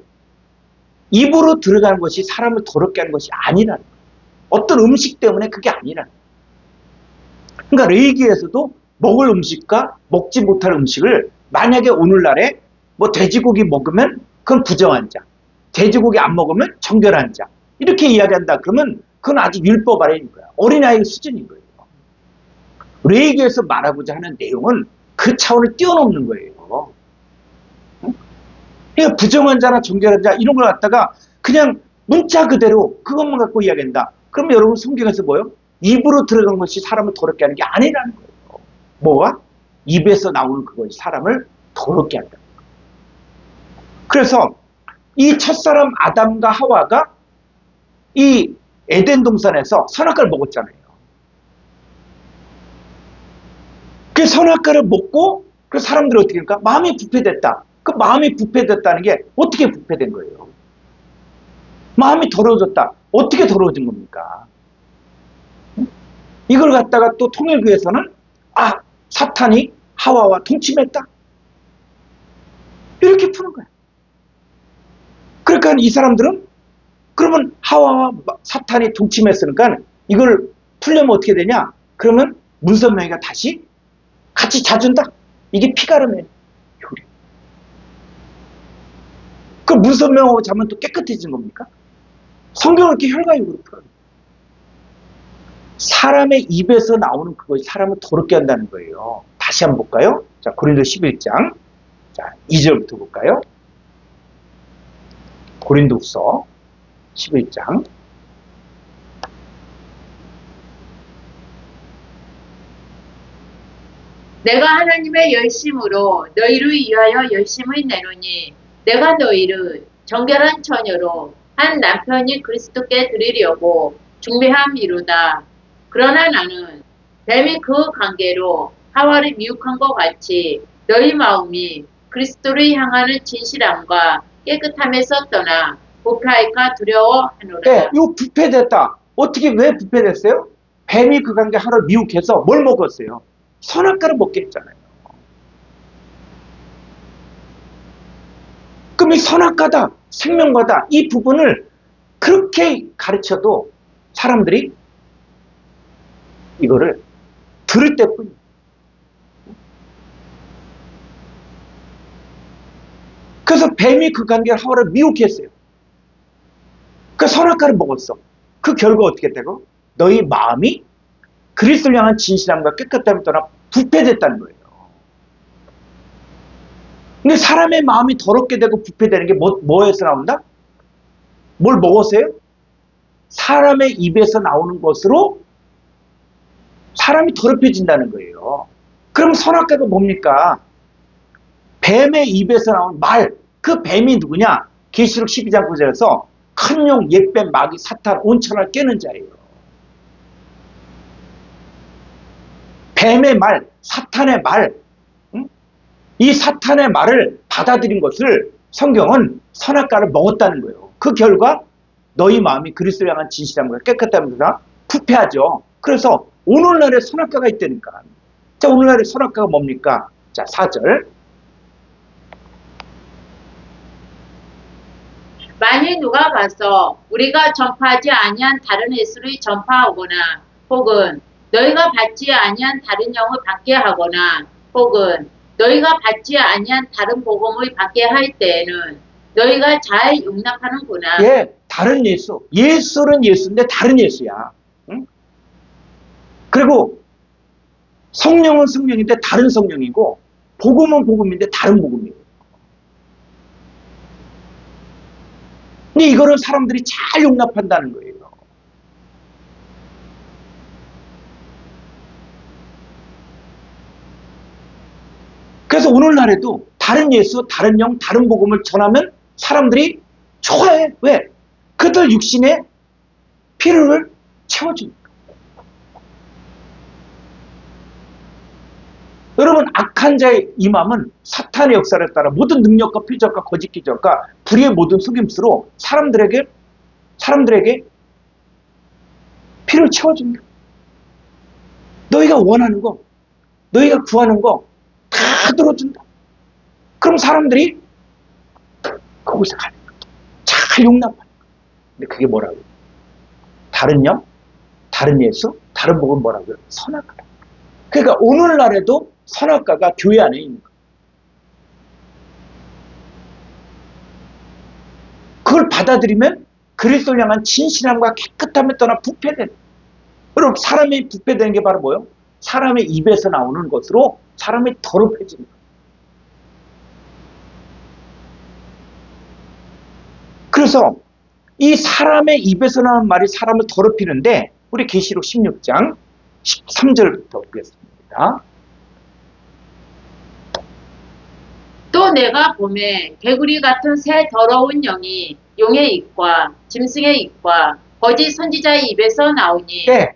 A: 입으로 들어가는 것이 사람을 더럽게 하는 것이 아니라는 거예요. 어떤 음식 때문에 그게 아니라는 거예요. 그러니까 레위기에서도 먹을 음식과 먹지 못할 음식을 만약에 오늘날에 뭐 돼지고기 먹으면 그건 부정한 자, 돼지고기 안 먹으면 정결한 자 이렇게 이야기한다 그러면 그건 아직 율법 아래인 거야. 어린아이 수준인 거예요. 레위기에서 말하고자 하는 내용은 그 차원을 뛰어넘는 거예요. 그러니까 부정한 자나 정결한 자 이런 걸 갖다가 그냥 문자 그대로 그것만 갖고 이야기한다. 그럼 여러분 성경에서 뭐요? 입으로 들어간 것이 사람을 더럽게 하는 게 아니라는 거예요. 뭐가? 입에서 나오는 그것이 사람을 더럽게 한다. 그래서 이 첫사람 아담과 하와가 이 에덴 동산에서 선악과를 먹었잖아요. 그 선악과를 먹고 그 사람들이 어떻게 합니까? 마음이 부패됐다. 그 마음이 부패됐다는 게 어떻게 부패된 거예요? 마음이 더러워졌다. 어떻게 더러워진 겁니까? 이걸 갖다가 또 통일교에서는 사탄이 하와와 동침했다. 이렇게 푸는 거야. 그러니까 이 사람들은 그러면 하와와 사탄이 동침했으니까 이걸 풀려면 어떻게 되냐? 그러면 문선명이가 다시 같이 자준다. 이게 피가름의 효리. 그 문선명하고 자면 또 깨끗해진 겁니까? 성경을 이렇게 혈과육으로 풀어요. 사람의 입에서 나오는 그것이 사람을 더럽게 한다는 거예요. 다시 한번 볼까요? 자, 고린도 11장. 자, 2절부터 볼까요? 고린도후서 11장.
B: 내가 하나님의 열심으로 너희를 위하여 열심을 내노니 내가 너희를 정결한 처녀로 한 남편이 그리스도께 드리려고 준비함이로다. 그러나 나는 뱀이 그 관계로 하와를 미혹한 것 같이 너희 마음이 그리스도를 향하는 진실함과 깨끗함에서 떠나 부패할까 두려워하노라.
A: 네, 이거 부패됐다. 어떻게 왜 부패됐어요? 뱀이 그 관계 하루 미혹해서 뭘 먹었어요? 선악과를 먹게 했잖아요. 그럼 이 선악과다, 생명과다 이 부분을 그렇게 가르쳐도 사람들이 이거를 들을 때뿐이에요. 그래서 뱀이 그 관계를 하와를 미혹했어요. 그 선악과를 먹었어. 그 결과 어떻게 되고? 너희 마음이 그리스도를 향한 진실함과 깨끗함을 떠나 부패됐다는 거예요. 근데 사람의 마음이 더럽게 되고 부패되는 게 뭐에서 나온다? 뭘 먹었어요? 사람의 입에서 나오는 것으로 사람이 더럽혀진다는 거예요. 그럼 선악과가 뭡니까? 뱀의 입에서 나온 말, 그 뱀이 누구냐? 계시록 12장 9절에서 큰 용, 옛뱀, 마귀, 사탄, 온천을 깨는 자예요. 뱀의 말, 사탄의 말, 이 사탄의 말을 받아들인 것을 성경은 선악과를 먹었다는 거예요. 그 결과 너희 마음이 그리스도를 향한 진실함과 깨끗함과 부패하죠. 그래서 오늘날에 선악과가 있다니까. 자, 오늘날의 선악과가 뭡니까? 자, 4절.
B: 만일 누가 가서 우리가 전파하지 아니한 다른 예수를 전파하거나 혹은 너희가 받지 아니한 다른 영을 받게 하거나 혹은 너희가 받지 아니한 다른 복음을 받게 할 때에는 너희가 잘 용납하는구나.
A: 예, 다른 예수. 예수는 예수인데 다른 예수야. 응? 그리고 성령은 성령인데 다른 성령이고 복음은 복음인데 다른 복음이에요. 근데 이거를 사람들이 잘 용납한다는 거예요. 그래서 오늘날에도 다른 예수, 다른 영, 다른 복음을 전하면 사람들이 좋아해. 왜? 그들 육신의 필요를 채워줍니다. 여러분, 악한 자의 임함은 사탄의 역사를 따라 모든 능력과 표적과 거짓 기적과 불의의 모든 속임수로 사람들에게 필요를 채워줍니다. 너희가 원하는 거, 너희가 구하는 거 다 들어준다. 그럼 사람들이 거기서 가는 거죠. 잘 용납하는 거예요. 근데 그게 뭐라고요? 다른 영, 다른 예수, 다른 복은 뭐라고요? 선악과다. 그러니까 오늘날에도 선악과가 교회 안에 있는 거예요. 그걸 받아들이면 그리스도를 향한 진실함과 깨끗함에 떠나 부패되는. 여러분, 사람이 부패되는 게 바로 뭐예요? 사람의 입에서 나오는 것으로 사람이 더럽혀지는 거예요. 그래서 이 사람의 입에서 나오는 말이 사람을 더럽히는데 우리 계시록 16장 13절부터 보겠습니다.
B: 또 내가 봄에 개구리 같은 새 더러운 영이 용의 입과 짐승의 입과 거짓 선지자의 입에서 나오니.
A: 네,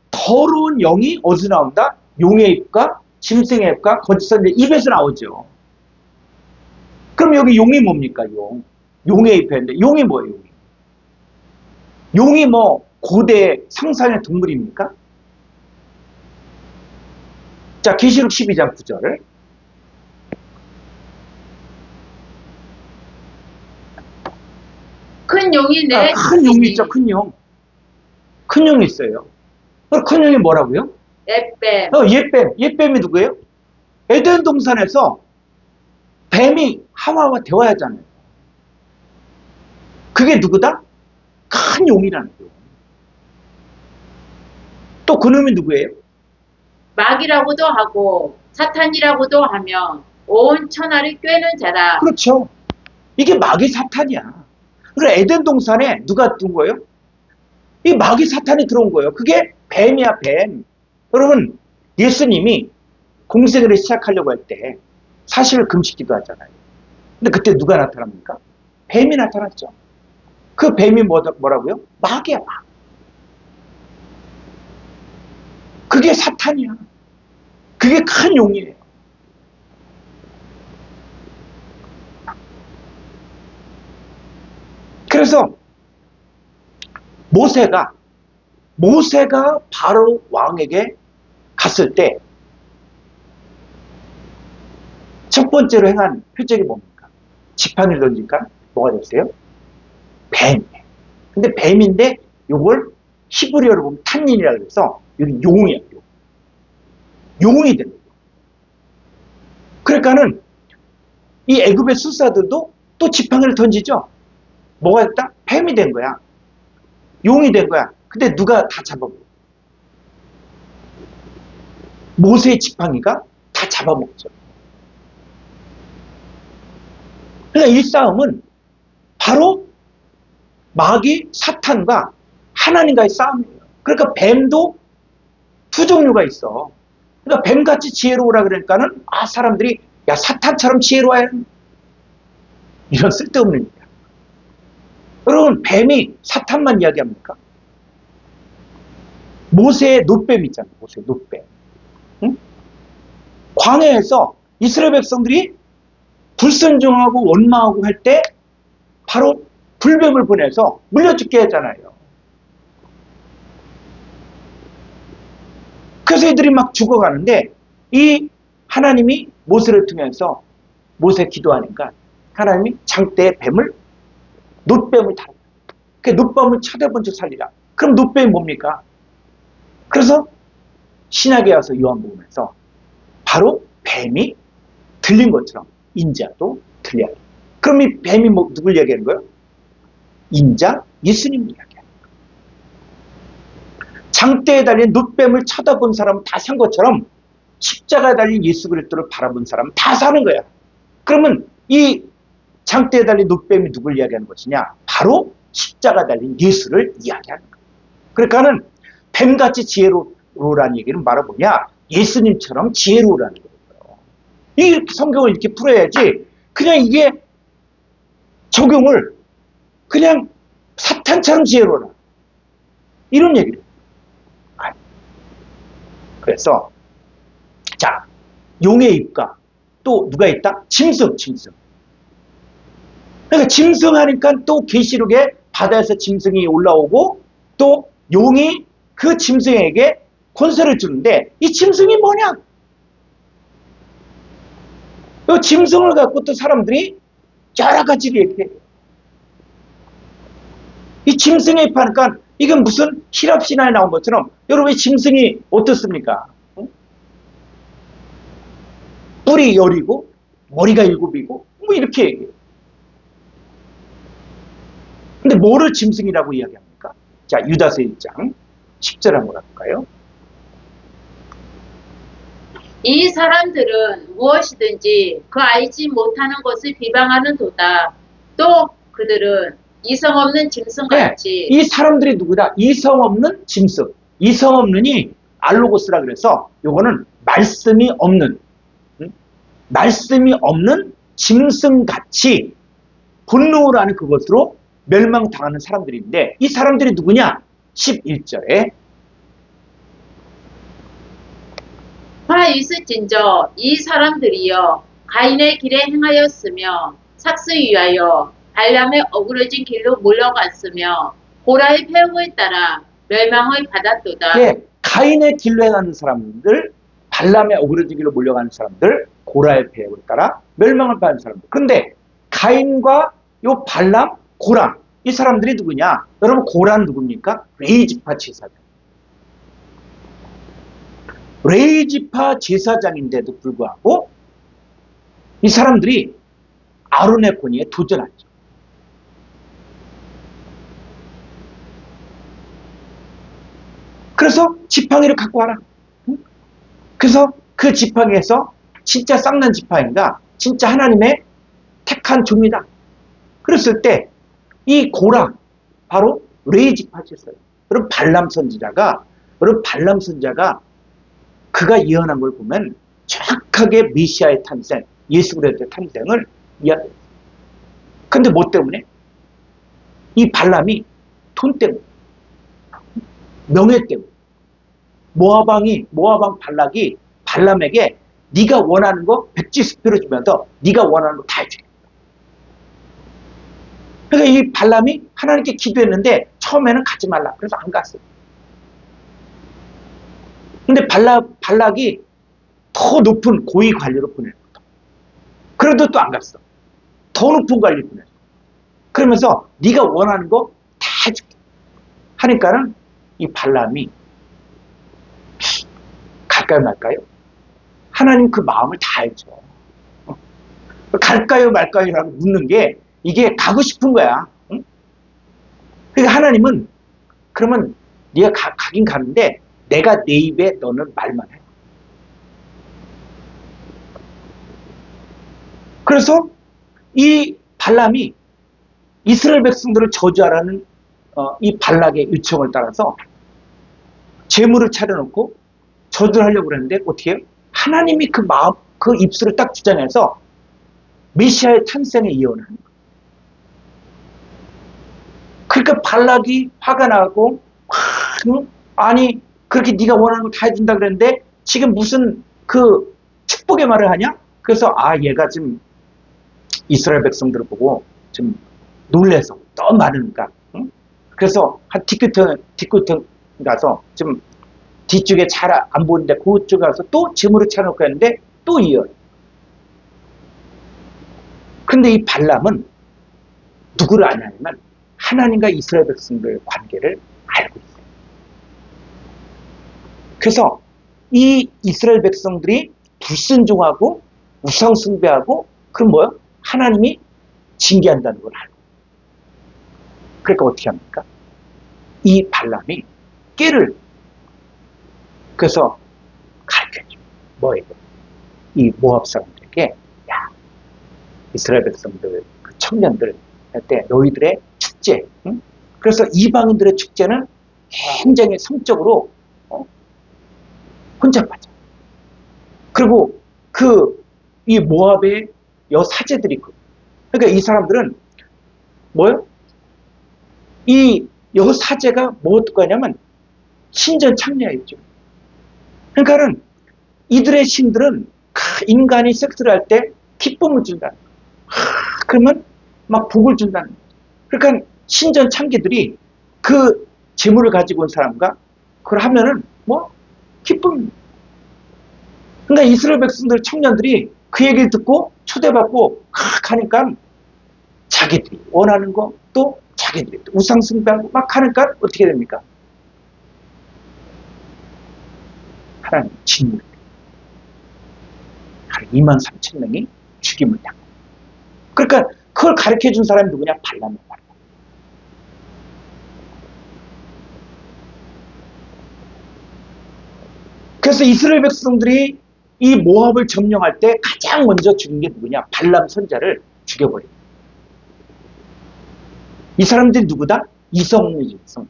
A: 더러운 영이 어디서 나온다? 용의 입과 짐승의 입과 거짓 선지자의 입에서 나오죠. 그럼 여기 용이 뭡니까? 용의 입인데 용이 뭐예요? 용이 뭐 고대 상상의 동물입니까? 자, 계시록 12장 9절.
B: 큰 용이 내
A: 큰 용이 있죠, 큰 용. 큰 용이 있어요. 큰 용이 뭐라고요?
B: 햇뱀.
A: 옛뱀. 옛뱀이 누구예요? 에덴 동산에서 뱀이 하와와 대화하잖아요. 그게 누구다? 큰 용이라는 거예요. 또 그놈이 누구예요?
B: 마귀라고도 하고 사탄이라고도 하며 온 천하를 꿰는 자라.
A: 그렇죠. 이게 마귀 사탄이야. 그래 에덴 동산에 누가 든 거예요? 이 마귀 사탄이 들어온 거예요. 그게 뱀이야, 뱀. 여러분, 예수님이 공생애를 시작하려고 할 때 사실 금식기도 하잖아요. 근데 그때 누가 나타납니까? 뱀이 나타났죠. 그 뱀이 뭐라고요? 마귀야, 막. 그게 사탄이야. 그게 큰 용이에요. 그래서 모세가 바로 왕에게 갔을 때 첫 번째로 행한 표적이 뭡니까? 지팡이를 던지니까 뭐가 됐어요? 뱀. 근데 뱀인데 요걸 히브리어로 보면 탄닌이라고 해서 여기 용이야. 용이 되는 거예요. 그러니까는 이 애굽의 술사들도 또 지팡이를 던지죠. 뭐가 됐다? 뱀이 된 거야. 용이 된 거야. 근데 누가 다 잡아먹어? 모세의 지팡이가 다 잡아먹죠. 그러니까 이 싸움은 바로 마귀 사탄과 하나님과의 싸움이에요. 그러니까 뱀도 두 종류가 있어. 그러니까 뱀같이 지혜로우라 그러니까는 사람들이 야 사탄처럼 지혜로워야 이런 쓸데없는 얘기야. 여러분 뱀이 사탄만 이야기합니까? 모세의 놋뱀 있잖아요. 모세의 놋뱀. 응? 광야에서 이스라엘 백성들이 불순종하고 원망하고 할 때 바로 불뱀을 보내서 물려 죽게 했잖아요. 그래서 애들이 막 죽어가는데 이 하나님이 모세를 통해서 모세 기도하니까 하나님이 장대의 뱀을 놋뱀을 달아. 그 놋뱀을 쳐다본 척 살리라. 그럼 놋뱀이 뭡니까? 그래서 신약에 와서 요한복음에서 바로 뱀이 들린 것처럼 인자도 들려야 돼. 그럼 이 뱀이 누굴 얘기하는 거예요? 인자 예수님을 이야기하는 거예요. 장대에 달린 놋뱀을 쳐다본 사람은 다 산 것처럼 십자가에 달린 예수 그리스도를 바라본 사람은 다 사는 거야. 그러면 이 장대에 달린 놋뱀이 누굴 이야기하는 것이냐? 바로 십자가에 달린 예수를 이야기하는 거예요. 그러니까는 뱀같이 지혜로우라는 얘기는 바로 뭐냐? 예수님처럼 지혜로우라는 거예요. 이 성경을 이렇게 풀어야지 그냥 이게 적용을 그냥 사탄처럼 지혜로워라 이런 얘기를 해요. 그래서 자 용의 입과 또 누가 있다? 짐승. 그러니까 짐승하니까 또 계시록에 바다에서 짐승이 올라오고 또 용이 그 짐승에게 권세를 주는데 이 짐승이 뭐냐? 이 짐승을 갖고 또 사람들이 여러 가지를 얘기해요. 이 짐승에 입하니까 이건 무슨 히랍 신화에 나온 것처럼 여러분 이 짐승이 어떻습니까? 뿔이 10이고 머리가 7이고 뭐 이렇게 얘기해요. 근데 뭐를 짐승이라고 이야기합니까? 자 유다서 1장 10절 한번 볼까요?
B: 이 사람들은 무엇이든지 그 알지 못하는 것을 비방하는 도다. 또 그들은 이성 없는 짐승같이.
A: 이 사람들이 누구다? 이성 없는 짐승. 이성 없는이 알로고스라 그래서 요거는 말씀이 없는 짐승같이 분노라는 그것으로 멸망당하는 사람들인데 이 사람들이 누구냐? 11절에
B: 화 있을진저 이 사람들이여 가인의 길에 행하였으며 삭스 위하여 발람의 어그러진 길로 몰려갔으며 고라의 폐역을 따라 멸망을 받았도다.
A: 네, 가인의 길로 행하는 사람들, 발람의 어그러진 길로 몰려가는 사람들, 고라의 폐역을 따라 멸망을 받는 사람들. 그런데 가인과 요 발람, 고라 이 사람들이 누구냐? 여러분, 고란 누굽니까? 레이지파 제사장. 레이지파 제사장인데도 불구하고 이 사람들이 아론의 권위에 도전하죠. 그래서 지팡이를 갖고 와라. 그래서 그 지팡이에서 진짜 쌍난 지팡이가 진짜 하나님의 택한 종이다. 그랬을 때 이 고라, 바로 레이지파 제사장. 여러분, 발람 선지자가 그가 예언한 걸 보면 정확하게 메시아의 탄생, 예수 그리스도의 탄생을 이야기해요. 근데 뭐 때문에? 이 발람이 돈 때문에, 명예 때문에. 모아방 발락이 발람에게 네가 원하는 거 백지수표를 주면서 네가 원하는 거 다 해주겠다. 그러니까 이 발람이 하나님께 기도했는데 처음에는 가지 말라. 그래서 안 갔어요. 근데 발락이 더 높은 고위 관리로 보내는 거다. 그래도 또 안 갔어. 더 높은 관리 보내는 거야. 그러면서 네가 원하는 거 다 해줄게. 하니까는 이 발람이 갈까요 말까요? 하나님 그 마음을 다 알죠. 갈까요 말까요? 라고 묻는 게 이게 가고 싶은 거야. 응? 그러니까 하나님은 그러면 네가 가긴 가는데 내가 내 입에 너는 말만 해. 그래서 이 발람이 이스라엘 백성들을 저주하라는 이 발락의 요청을 따라서 제물을 차려놓고 저주를 하려고 그랬는데 어떻게 해요? 하나님이 그 마음, 그 입술을 딱 주장해서 메시아의 탄생에 예언을 하는 거예요. 그러니까 발락이 화가 나고 아니 그렇게 네가 원하는 거 다 해준다 그랬는데 지금 무슨 그 축복의 말을 하냐? 그래서 얘가 지금 이스라엘 백성들을 보고 좀 놀래서 너무 많으니까 그래서 한 뒷구덩 가서 좀 뒤쪽에 잘 안 보이는데 그쪽 가서 또 제물을 차놓고 했는데 또 이어요. 근데 이 발람은 누구를 아냐면 하나님과 이스라엘 백성들의 관계를 알고 있어요. 그래서 이 이스라엘 백성들이 불순종하고 우상 숭배하고 그럼 뭐요? 하나님이 징계한다는 걸 알고. 그러니까 어떻게 합니까? 이 발람이 깨를 그래서 가르쳐줘. 뭐예요? 이 모압 사람들에게 야 이스라엘 백성들 그 청년들 할 때 너희들의 축제. 응? 그래서 이방인들의 축제는 굉장히 성적으로 혼잡하죠. 그리고 이 모압의 여사제들이 있고 그러니까 이 사람들은 뭐요? 이 여사제가 뭐 어떨 거냐면 신전 창녀였죠. 그러니까는 이들의 신들은 인간이 섹스를 할 때 기쁨을 준다는 거예요. 그러면 막 복을 준다는 거예요. 그러니까 신전 창기들이 그 재물을 가지고 온 사람과 그걸 하면은 뭐 기쁨입니다. 그러니까 이스라엘 백성들 청년들이 그 얘기를 듣고 초대받고 하니까 자기들이 원하는 거 또 자기들이 우상 숭배하고 막 하니까 어떻게 됩니까? 하나님 진물. 한 23,000명이 죽임을 당한. 그러니까 그걸 가르쳐 준 사람이 누구냐? 발람이야. 그래서 이스라엘 백성들이 이 모압을 점령할 때 가장 먼저 죽인 게 누구냐? 발람 선자를 죽여버립니다. 이 사람들이 누구다? 이성의 짐승.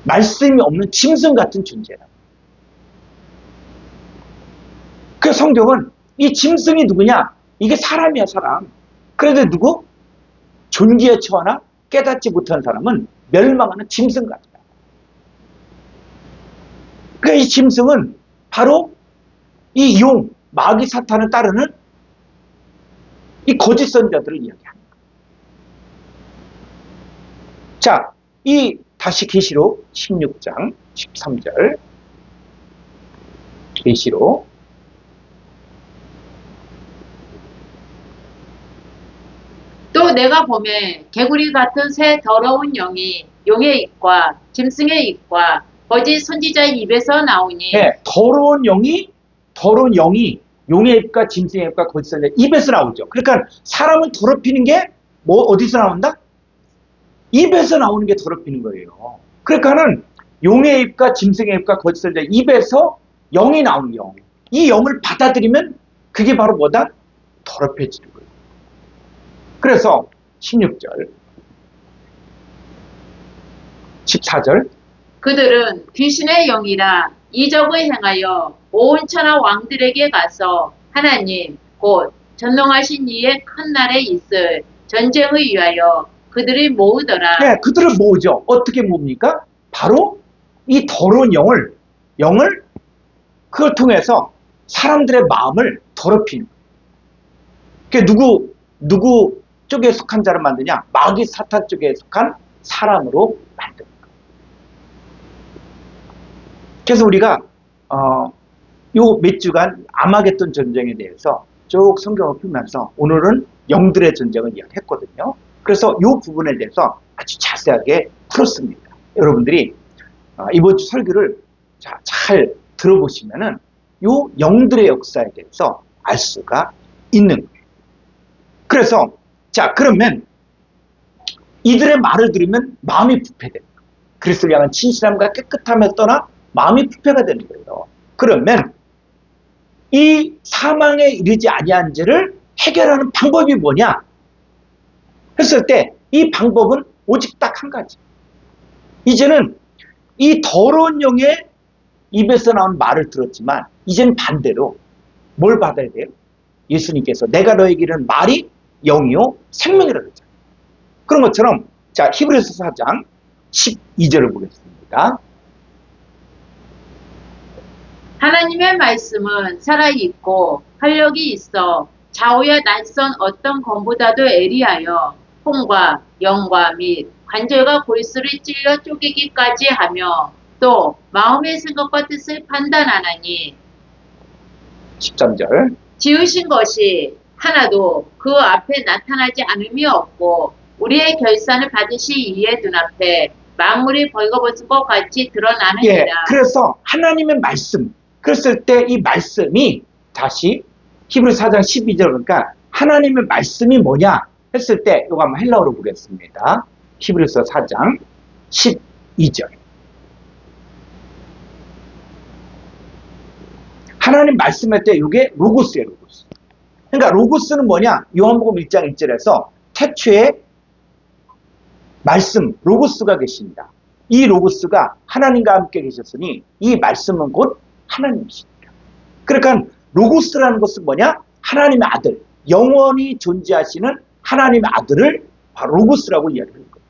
A: 말씀이 없는 짐승 같은 존재다. 그 성경은 이 짐승이 누구냐? 이게 사람이야, 사람. 그런데 누구? 존귀에 처하나 깨닫지 못한 사람은 멸망하는 짐승 같다. 그러니까 이 짐승은 바로 이 마귀 사탄을 따르는 이 거짓 선자들을 이야기합니다. 자, 다시 계시록 16장 13절. 계시록
B: 또 또 내가 보매 개구리 같은 새 더러운 영이 용의 입과 짐승의 입과 거짓 선지자의 입에서 나오니
A: 네, 더러운 영이 용의 입과 짐승의 입과 거짓 선지자 입에서 나오죠. 그러니까 사람을 더럽히는 게 뭐 어디서 나온다? 입에서 나오는 게 더럽히는 거예요. 그러니까는 용의 입과 짐승의 입과 거짓 선지자 입에서 영이 나오는 영. 이 영을 받아들이면 그게 바로 뭐다? 더럽혀지는 거예요. 그래서 16절, 14절
B: 그들은 귀신의 영이라 이적을 행하여 온 천하 왕들에게 가서 하나님 곧 전능하신 이의 큰 날에 있을 전쟁을 위하여 그들이 모으더라.
A: 네, 그들을 모으죠. 어떻게 모읍니까? 바로 이 더러운 영을 그걸 통해서 사람들의 마음을 더럽히는 거예요. 그게 누구 쪽에 속한 자를 만드냐? 마귀 사탄 쪽에 속한 사람으로 만드는 거예요. 그래서 우리가 요 몇 주간 아마겟돈 전쟁에 대해서 쭉 성경을 풀면서 오늘은 영들의 전쟁을 이야기했거든요. 그래서 이 부분에 대해서 아주 자세하게 풀었습니다. 여러분들이 이번 주 설교를 잘 들어보시면은 요 영들의 역사에 대해서 알 수가 있는 거예요. 그래서 그러면 이들의 말을 들으면 마음이 부패되는 거예요. 그리스도를 향한 진실함과 깨끗함에 떠나 마음이 부패가 되는 거예요. 그러면 이 사망에 이르지 아니한 죄를 해결하는 방법이 뭐냐? 했을 때 이 방법은 오직 딱 한 가지. 이제는 이 더러운 영의 입에서 나온 말을 들었지만 이제는 반대로 뭘 받아야 돼요? 예수님께서 내가 너에게 이르는 말이 영이요 생명이라고 했잖아요. 그런 것처럼 히브리서 4장 12절을 보겠습니다.
B: 하나님의 말씀은 살아있고 활력이 있어 좌우의 낯선 어떤 검보다도 예리하여 혼과 영과 및 관절과 골수를 찔러 쪼개기까지 하며 또 마음의 생각과 뜻을 판단하나니
A: 13절
B: 지으신 것이 하나도 그 앞에 나타나지 않음이 없고 우리의 결산을 받으시 이의 눈앞에 만물이 벌거벗은 것 같이 드러나느니라.
A: 그래서 하나님의 말씀 그랬을 때 이 말씀이 다시 히브리 4장 12절 그러니까 하나님의 말씀이 뭐냐 했을 때 이거 한번 헬라어로 보겠습니다. 히브리서 4장 12절 하나님 말씀할 때 이게 로고스예요. 로고스. 그러니까 로고스는 뭐냐? 요한복음 1장 1절에서 태초에 말씀 로고스가 계십니다. 이 로고스가 하나님과 함께 계셨으니 이 말씀은 곧 하나님이십니다. 그러니까 로고스라는 것은 뭐냐? 하나님의 아들, 영원히 존재하시는 하나님의 아들을 바로 로고스라고 이야기하는 거예요.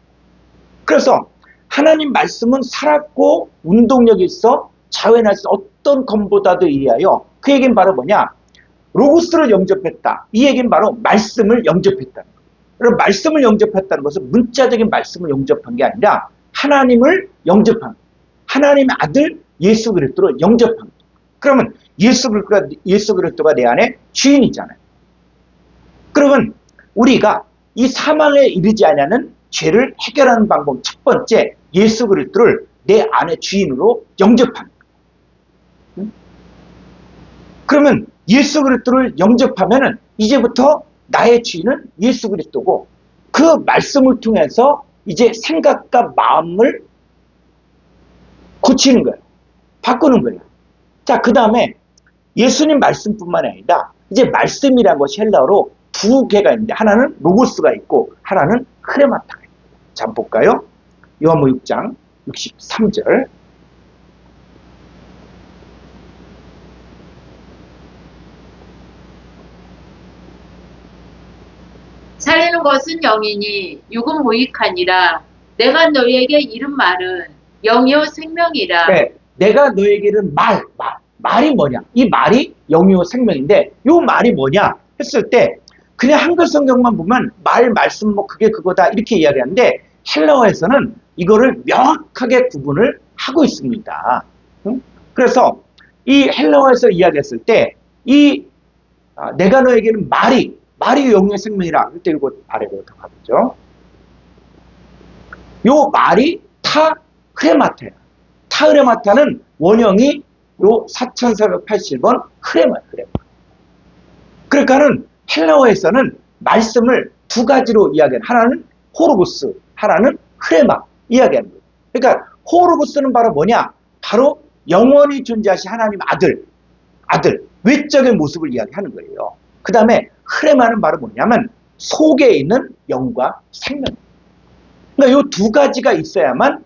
A: 그래서 하나님 말씀은 살았고 운동력이 있어 자원할 수 어떤 검보다도 이하여 그 얘기는 바로 뭐냐? 로고스를 영접했다. 이 얘기는 바로 말씀을 영접했다는 거예요. 그럼 말씀을 영접했다는 것은 문자적인 말씀을 영접한 게 아니라 하나님을 영접한 거예요. 하나님의 아들 예수 그리스도를 영접한 거예요. 그러면 예수 그리스도가 내 안에 주인이잖아요. 그러면 우리가 이 사망에 이르지 않는 죄를 해결하는 방법 첫 번째 예수 그리스도를 내 안에 주인으로 영접하는 거예요. 그러면 예수 그리스도를 영접하면은 이제부터 나의 주인은 예수 그리스도고 그 말씀을 통해서 이제 생각과 마음을 고치는 거예요. 바꾸는 거예요. 그 다음에 예수님 말씀뿐만 아니라 이제 말씀이라는 것이 헬라어로 두 개가 있는데 하나는 로고스가 있고 하나는 크레마타가 있습니다. 자, 한번 볼까요? 요한복음 6장 63절
B: 살리는 것은 영이니 육은 무익하니라. 내가 너희에게 이른 말은 영이요 생명이라.
A: 네, 내가 너에게 이른 말이 뭐냐? 이 말이 영이요 생명인데 이 말이 뭐냐 했을 때 그냥 한글 성경만 보면 말씀 그게 그거다 이렇게 이야기하는데 헬라어에서는 이거를 명확하게 구분을 하고 있습니다. 그래서 이 헬라어에서 이야기했을 때 이 내가 너에게는 말이 말이 영의 생명이라. 이때 이거 아래로 더 가보죠. 요 말이 타흐레마타야. 타흐레마타는 원형이 요 4480번 흐레마야, 흐레마. 그러니까는 헬라어에서는 말씀을 두 가지로 이야기하는, 하나는 호르고스, 하나는 흐레마 이야기하는 거예요. 그러니까 호르고스는 바로 뭐냐? 바로 영원히 존재하신 하나님 아들, 외적인 모습을 이야기하는 거예요. 그 다음에 흐레마는 바로 뭐냐면 속에 있는 영과 생명. 그러니까 이 두 가지가 있어야만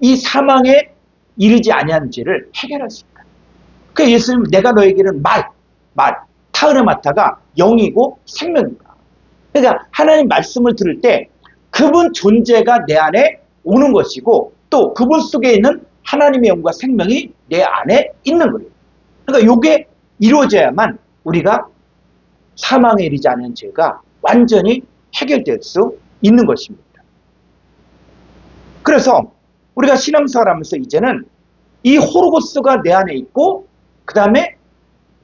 A: 이 사망에 이르지 아니한 죄를 해결할 수 있다. 그러니까 예수님, 내가 너에게는 말, 타흐레마타가 영이고 생명이다. 그러니까 하나님 말씀을 들을 때 그분 존재가 내 안에 오는 것이고 또 그분 속에 있는 하나님의 영과 생명이 내 안에 있는 거예요. 그러니까 이게 이루어져야만 우리가 사망에 이르지 않은 죄가 완전히 해결될 수 있는 것입니다. 그래서 우리가 신앙생활 하면서 이제는 이 호르고스가 내 안에 있고 그 다음에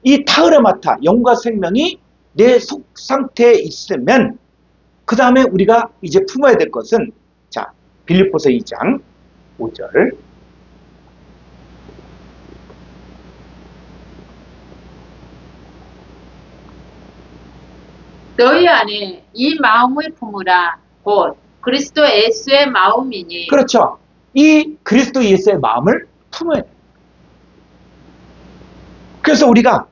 A: 이 타흐레마타, 영과 생명이 내 속 상태에 있으면 그 다음에 우리가 이제 품어야 될 것은, 자, 빌립보서 2장 5절.
B: 너희 안에 이 마음을 품으라. 곧 그리스도 예수의 마음이니.
A: 그렇죠. 이 그리스도 예수의 마음을 품어야 돼요. 그래서 우리가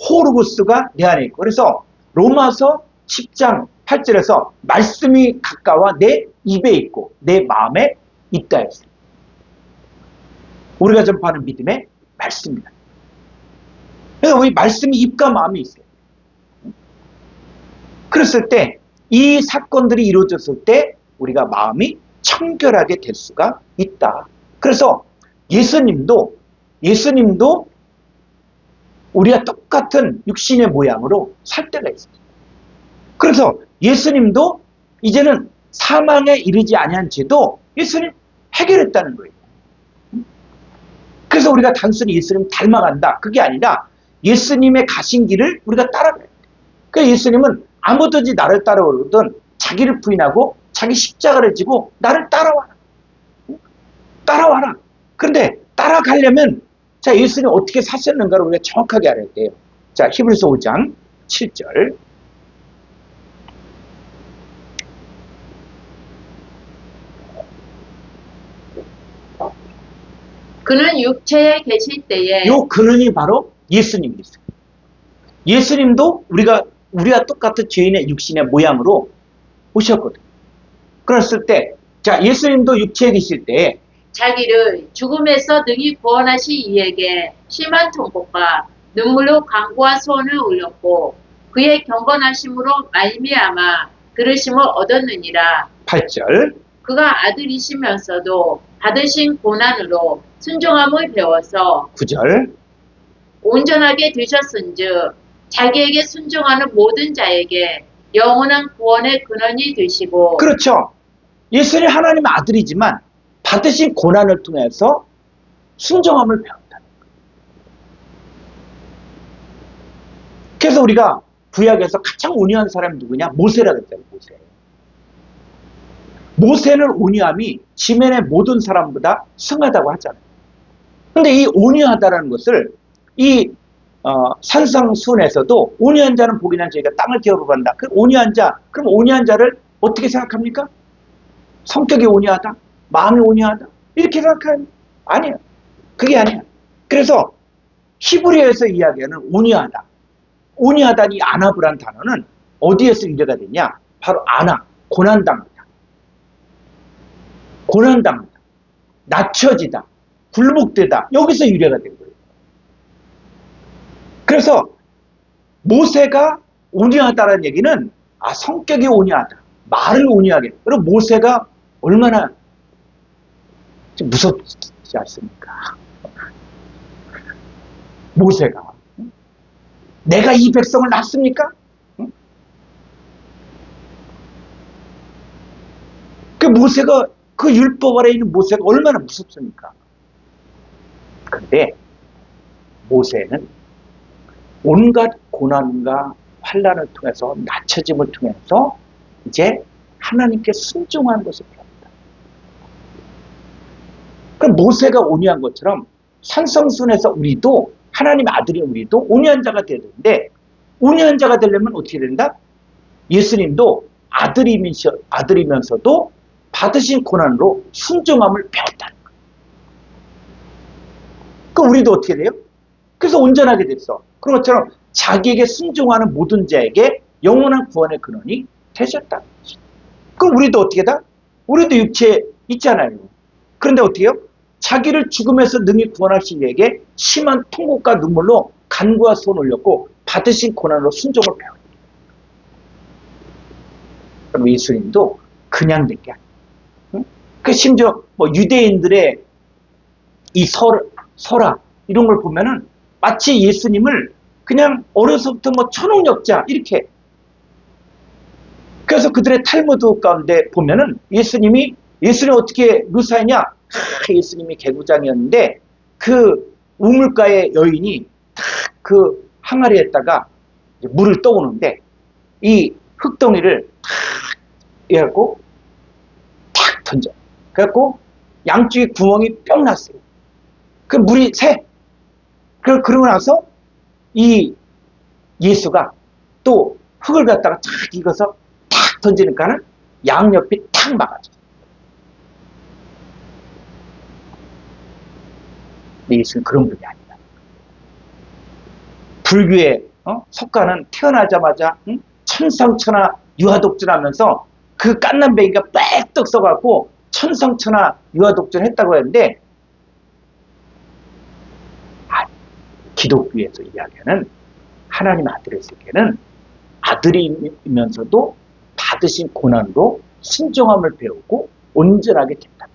A: 호르고스가 내 안에 있고, 그래서 로마서 10장 8절에서 말씀이 가까워 내 입에 있고 내 마음에 있다 했어요. 우리가 전파하는 믿음의 말씀입니다. 그러니까 우리 말씀이 입과 마음이 있어요. 그랬을 때 이 사건들이 이루어졌을 때 우리가 마음이 청결하게 될 수가 있다. 그래서 예수님도 우리가 똑같은 육신의 모양으로 살 때가 있어요. 그래서 예수님도 이제는 사망에 이르지 아니한 죄도 예수님 해결했다는 거예요. 그래서 우리가 단순히 예수님 닮아간다, 그게 아니라 예수님의 가신 길을 우리가 따라가야 돼요. 그러니까 예수님은 아무든지 나를 따라오거든 자기를 부인하고 자기 십자가를 지고 나를 따라와라. 그런데 따라가려면 자, 예수님 어떻게 사셨는가를 우리가 정확하게 알아야 돼요. 자, 히브리서 5장 7절.
B: 그는 육체에 계실 때에.
A: 요 그는이 바로 예수님이었어요. 예수님도 우리와 똑같은 죄인의 육신의 모양으로 오셨거든요. 그랬을 때, 자, 예수님도 육체에 계실 때에
B: 자기를 죽음에서 능히 구원하시 이에게 심한 통곡과 눈물로 간구와 소원을 올렸고 그의 경건하심으로 말미암아 들으심을 얻었느니라.
A: 8절.
B: 그가 아들이시면서도 받으신 고난으로 순종함을 배워서
A: 9절.
B: 온전하게 되셨은즉 자기에게 순종하는 모든 자에게 영원한 구원의 근원이 되시고.
A: 그렇죠. 예수님 하나님의 아들이지만 받으신 고난을 통해서 순종함을 배웠다는 거예요. 그래서 우리가 구약에서 가장 온유한 사람이 누구냐? 모세라고 했잖아요. 모세는 온유함이 지면의 모든 사람보다 승하다고 하잖아요. 근데 이 온유하다라는 것을 이 산상수훈에서도 온유한 자는 복이 난 저희가 땅을 기업한다. 그럼 온유한 자, 그럼 온유한 자를 어떻게 생각합니까? 성격이 온유하다, 마음이 온유하다 이렇게 생각하는 아니에요. 그게 아니야. 그래서 히브리어에서 이야기하는 온유하다, 온유하다니 아나브라는 단어는 어디에서 유래가 되냐? 바로 아나, 고난당하다, 낮춰지다, 굴복되다, 여기서 유래가 된 거예요. 그래서 모세가 온유하다는 얘기는 성격이 온유하다, 말을 온유하게. 그리고 모세가 얼마나 좀 무섭지 않습니까? 모세가 내가 이 백성을 낳습니까? 그 모세가, 그 율법 아래 있는 모세가 얼마나 무섭습니까? 근데 모세는 온갖 고난과 환난을 통해서 낮춰짐을 통해서 이제 하나님께 순종하는 것을 배웁니다. 그럼 모세가 온유한 것처럼 산성순에서 우리도 하나님 아들인 우리도 온유한 자가 되어야 되는데 온유한 자가 되려면 어떻게 된다? 예수님도 아들이면서도 받으신 고난으로 순종함을 배웠다는 거예요. 그럼 우리도 어떻게 돼요? 그래서 온전하게 됐어. 그런 것처럼 자기에게 순종하는 모든 자에게 영원한 구원의 근원이 되셨다는 거죠. 그럼 우리도 어떻게 다? 우리도 육체에 있잖아요. 그런데 어떻게 해요? 자기를 죽음에서 능히 구원하신 이에게 심한 통곡과 눈물로 간구와 손을 올렸고 받으신 고난으로 순종을 배워요. 그럼 예수님도 그냥 된 게 아니에요. 응? 그 심지어 뭐 유대인들의 이 설화 이런 걸 보면은 마치 예수님을 그냥 어려서부터 뭐 천홍역자 이렇게. 그래서 그들의 탈무드 가운데 보면은 예수님 어떻게 류사이냐? 예수님이 개구장이었는데 그 우물가의 여인이 탁 그 항아리에다가 물을 떠오는데 이 흙덩이를 탁 해갖고 탁 던져. 그래갖고 양쪽에 구멍이 뿅 났어요. 그 물이 새. 그러고 나서 이 예수가 또 흙을 갖다가 탁 익어서 탁 던지니까는 양옆이 탁 막아져. 근데 예수는 그런 분이 아니다. 불교의 석가는 태어나자마자 천상천하 유아독존하면서 그 깐난뱅이가 빽떡 써갖고 천상천하 유아독존 했다고 했는데 기독교에서 이야기하는 하나님 아들에게는 아들이면서도 받으신 고난으로 순종함을 배우고 온전하게 됐다.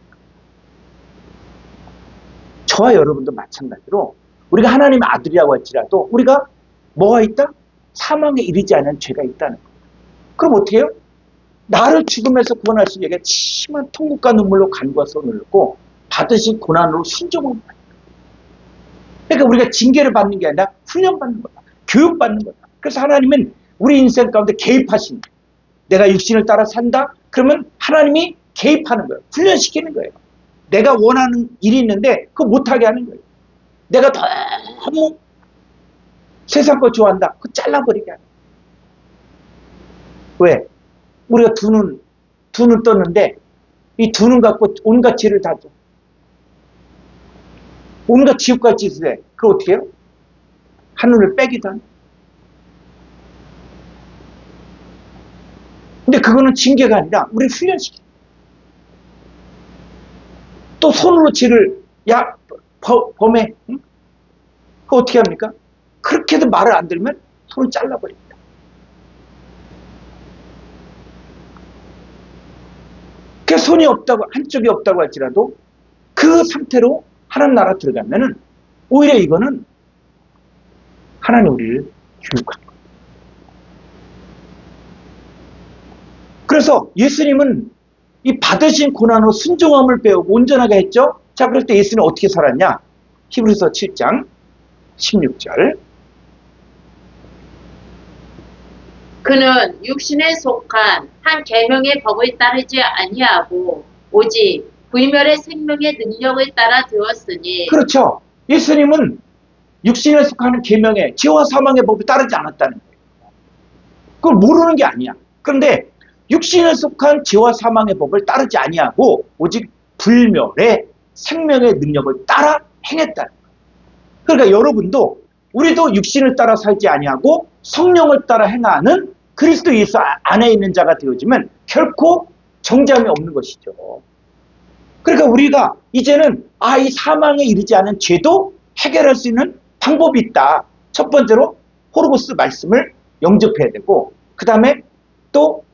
A: 저와 여러분도 마찬가지로 우리가 하나님의 아들이라고 할지라도 우리가 뭐가 있다? 사망에 이르지 않은 죄가 있다는 거예요. 그럼 어떻게 해요? 나를 죽음에서 구원하신 이에게 심한 통곡과 눈물로 간구와 손을 넣고 받으신 고난으로 순종을 합니다. 그러니까 우리가 징계를 받는 게 아니라 훈련받는 거다. 교육받는 거다. 그래서 하나님은 우리 인생 가운데 개입하신 거예요. 내가 육신을 따라 산다? 그러면 하나님이 개입하는 거예요. 훈련시키는 거예요. 내가 원하는 일이 있는데 그거 못하게 하는 거예요. 내가 너무 세상 걸 좋아한다. 그거 잘라버리게 하는 거예요. 왜? 우리가 두 눈 떴는데 이 두 눈 갖고 온갖 죄를 다 줘. 온갖 지옥갈 짓을 해. 그거 어떻게 해요? 한 눈을 빼기도 하는. 근데 그거는 징계가 아니라 우리 훈련시켜. 또 손으로 쥐를 범해. 응? 그거 어떻게 합니까? 그렇게도 말을 안 들으면 손을 잘라버립니다. 그 손이 없다고 한쪽이 없다고 할지라도 그 상태로 하나님 나라 들어가면은 오히려 이거는 하나님 우리를 교육한 거예요. 그래서 예수님은 이 받으신 고난으로 순종함을 배우고 온전하게 했죠. 자, 그럴 때 예수님은 어떻게 살았냐? 히브리서 7장 16절.
B: 그는 육신에 속한 한 계명의 법을 따르지 아니하고 오직 불멸의 생명의 능력을 따라 되었으니.
A: 그렇죠. 예수님은 육신에 속하는 계명의 죄와 사망의 법을 따르지 않았다는 거예요. 그걸 모르는 게 아니야. 그런데 육신에 속한 죄와 사망의 법을 따르지 아니하고 오직 불멸의 생명의 능력을 따라 행했다는 거예요. 그러니까 여러분도 우리도 육신을 따라 살지 아니하고 성령을 따라 행하는 그리스도 예수 안에 있는 자가 되어지면 결코 정죄함이 없는 것이죠. 그러니까 우리가 이제는 이 사망에 이르지 않은 죄도 해결할 수 있는 방법이 있다. 첫 번째로 호르고스 말씀을 영접해야 되고 그 다음에 또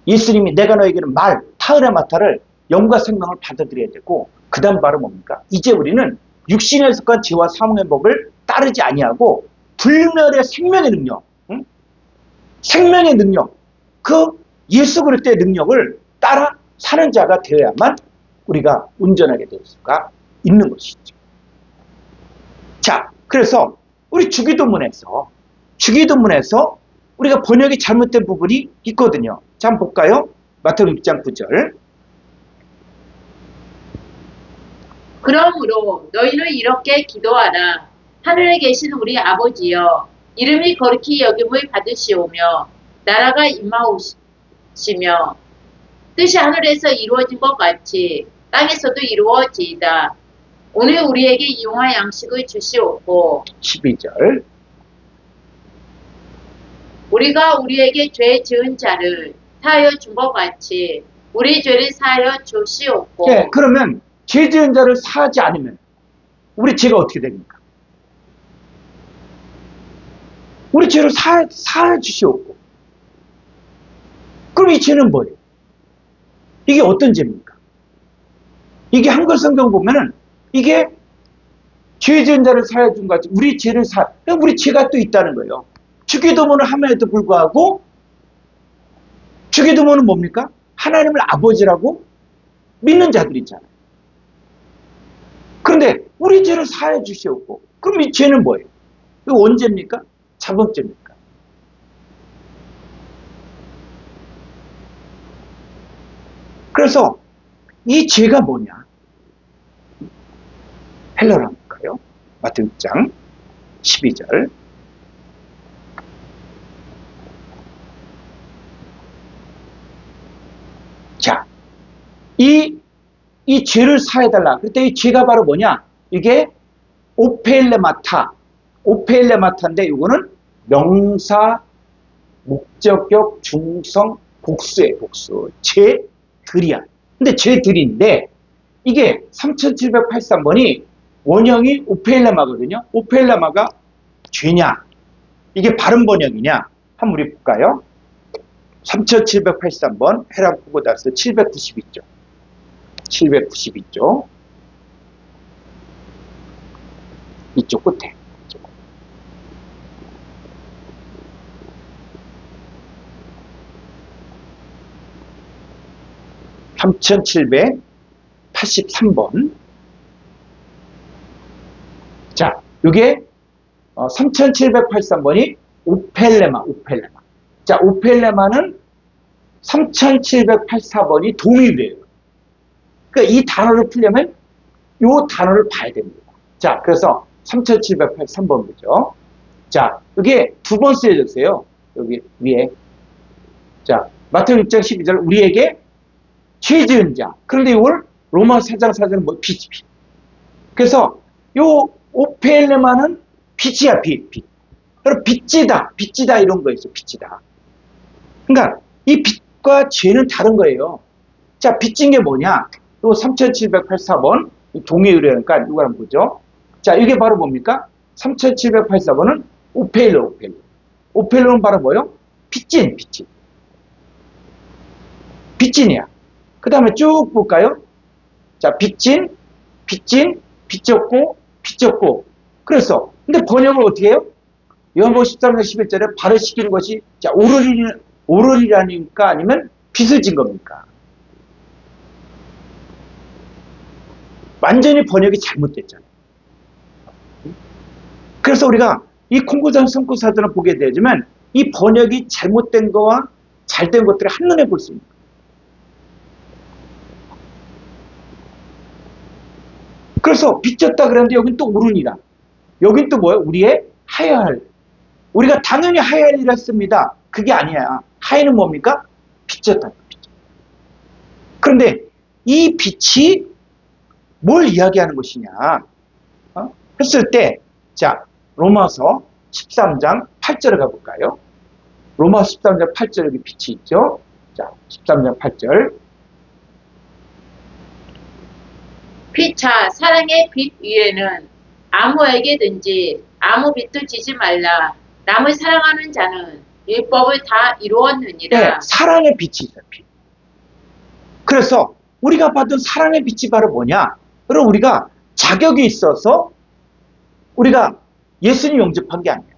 A: 예수님이 내가 너에게는 타으레마타를 영과 생명을 받아들여야 되고 그 다음 바로 뭡니까? 이제 우리는 육신에 속한 죄와 사망의 법을 따르지 아니하고 불멸의 생명의 능력, 생명의 능력, 그 예수 그리스도의 능력을 따라 사는 자가 되어야만 우리가 온전하게 될 수가 있는 것이죠. 자, 그래서 우리 주기도문에서 우리가 번역이 잘못된 부분이 있거든요. 자, 한번 볼까요? 마태복음 6장 9절.
B: 그러므로 너희는 이렇게 기도하라. 하늘에 계신 우리 아버지여, 이름이 거룩히 여김을 받으시오며 나라가 임하오시며 뜻이 하늘에서 이루어진 것 같이 땅에서도 이루어지이다. 오늘 우리에게 이용할 양식을 주시옵고
A: 12절.
B: 우리가 우리에게 죄 지은 자를 사하여 준 것 같이 우리 죄를 사하여 주시옵고.
A: 네, 그러면 죄 지은 자를 사하지 않으면 우리 죄가 어떻게 됩니까? 우리 죄를 사하 주시옵고. 그럼 이 죄는 뭐예요? 이게 어떤 죄입니까? 이게 한글 성경 보면은 이게 죄 지은 자를 사하여 준 것 같이 우리 죄를 우리 죄가 또 있다는 거예요. 주기도문을 함에도 불구하고 주기도문은 뭡니까? 하나님을 아버지라고 믿는 자들이 있잖아요. 그런데 우리 죄를 사해 주시옵고, 그럼 이 죄는 뭐예요? 이거 언제입니까? 자범죄입니까? 그래서 이 죄가 뭐냐? 헬라로 한번 볼까요? 마태복음 6장 12절. 자, 이 죄를 사해달라. 그때 이 죄가 바로 뭐냐? 이게 오페일레마타인데 이거는 명사, 목적격, 중성, 복수예요, 복수. 죄들이야. 근데 죄들인데 이게 3783번이 원형이 오페일레마거든요. 오페일레마가 죄냐? 이게 바른 번역이냐? 한번 우리 볼까요? 3783번 헤라크 고다스 792쪽. 792쪽. 이쪽 끝에. 3783번. 자, 이게 3783번이 오펠레마. 자, 오펠레마는 3784번이 동일이에요. 그러니까 이 단어를 풀려면 이 단어를 봐야 됩니다. 자, 그래서 3783번 보죠. 자, 이게 두 번 쓰여졌어요. 여기 위에. 자, 마태복음 6장 12절 우리에게 죄 지은 자. 그런데 이걸 로마 4장 4절은 뭐 빛. 그래서 요 오펠레마는 빛이야, 빛. 그리고 빛이다 이런 거 있어, 빛이다. 그러니까 이 빛과 죄는 다른 거예요. 자, 빛인 게 뭐냐? 요 3784번 동의 의뢰니까 이거 한번 보죠. 자, 이게 바로 뭡니까? 3784번은 오펠로는 바로 뭐예요? 빛진. 빛진이야. 그 다음에 쭉 볼까요? 자, 빛진, 빛졌고. 그래서, 근데 번역을 어떻게 해요? 요한복음 13장 11절에 발효시키는 것이, 자, 오르리라니까 아니면 빛을 진 겁니까? 완전히 번역이 잘못됐잖아요. 그래서 우리가 이 콩고장 선구사전을 보게 되지만 이 번역이 잘못된 거와 잘된 것들을 한눈에 볼 수 있는 거예요. 그래서 빚졌다 그랬는데 여긴 또 오르니라. 여긴 또 뭐예요? 우리의 하여야 할. 우리가 당연히 하여야 할 일을 했습니다. 그게 아니야. 하여는 뭡니까? 빚졌다. 그런데 이 빛이 뭘 이야기하는 것이냐 했을 때, 자, 로마서 13장 8절에 가볼까요? 로마서 13장 8절에 여기 빛이 있죠. 자, 13장 8절.
B: 피차 사랑의 빛 위에는 아무에게든지 아무 빛도 지지 말라. 남을 사랑하는 자는 율법을 다 이루었느니라.
A: 네, 사랑의 빛이 있어요. 빛. 그래서 우리가 받은 사랑의 빛이 바로 뭐냐? 그럼 우리가 자격이 있어서 우리가 예수님 영접한 게 아니에요.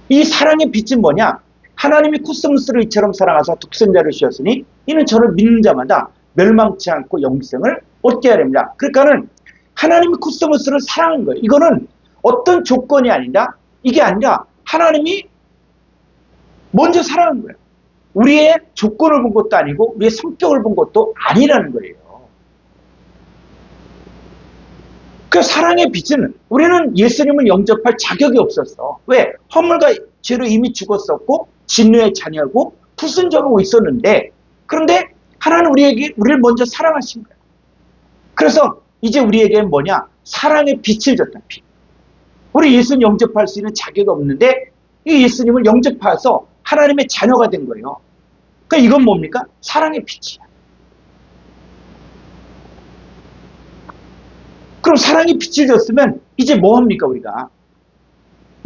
A: 이 사랑의 빛은 뭐냐? 하나님이 코스모스를 이처럼 사랑하사 독생자를 주셨으니 이는 저를 믿는 자마다 멸망치 않고 영생을 얻게 하렵니다. 그러니까는 하나님이 코스모스를 사랑한 거예요. 이거는 어떤 조건이 아니라, 이게 아니라 하나님이 먼저 사랑한 거예요. 우리의 조건을 본 것도 아니고 우리의 성격을 본 것도 아니라는 거예요. 그 사랑의 빛은 우리는 예수님을 영접할 자격이 없었어. 왜? 허물과 죄로 이미 죽었었고 진노의 자녀고 불순종하고 있었는데, 그런데 하나는 우리를 먼저 사랑하신 거예요. 그래서 이제 우리에게는 뭐냐? 사랑의 빛을 줬다. 빛. 우리 예수님 영접할 수 있는 자격이 없는데 이 예수님을 영접해서 하나님의 자녀가 된 거예요. 그러니까 이건 뭡니까? 사랑의 빛이야. 그럼 사랑의 빛을 줬으면 이제 뭐 합니까 우리가?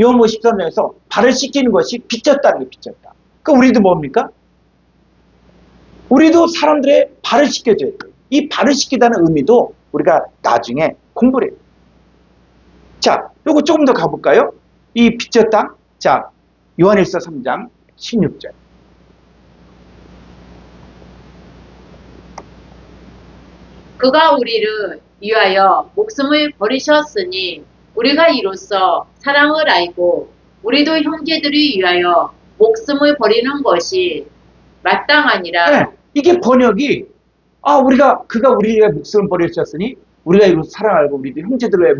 A: 요한복음 13장에서 발을 씻기는 것이 빚졌다는 게 빚졌다. 그럼 우리도 뭡니까? 우리도 사람들의 발을 씻겨줘야 돼요. 이 발을 씻기다는 의미도 우리가 나중에 공부를 해요. 자, 요거 조금 더 가볼까요? 이 빚졌다. 자, 요한일서 3장 16절.
B: 그가 우리를 위하여 목숨을 버리셨으니 우리가 이로써 사랑을 알고 우리도 형제들을 위하여 목숨을 버리는 것이 마땅하니라.
A: 네, 이게 번역이 그가 우리를 위해 목숨을 버리셨으니 우리가 이로써 사랑을 알고 우리도 형제들을 위해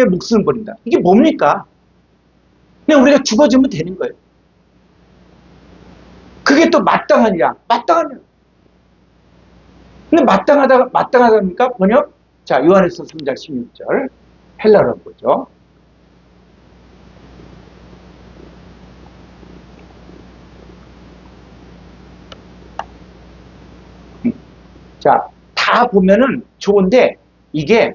A: 목숨을 버린다. 이게 뭡니까? 그냥 우리가 죽어주면 되는 거예요. 그게 또 마땅하니라. 근데 마땅하다니까 번역? 자, 요한일서 3장 16절. 헬라로 보죠. 자, 다 보면은 좋은데, 이게,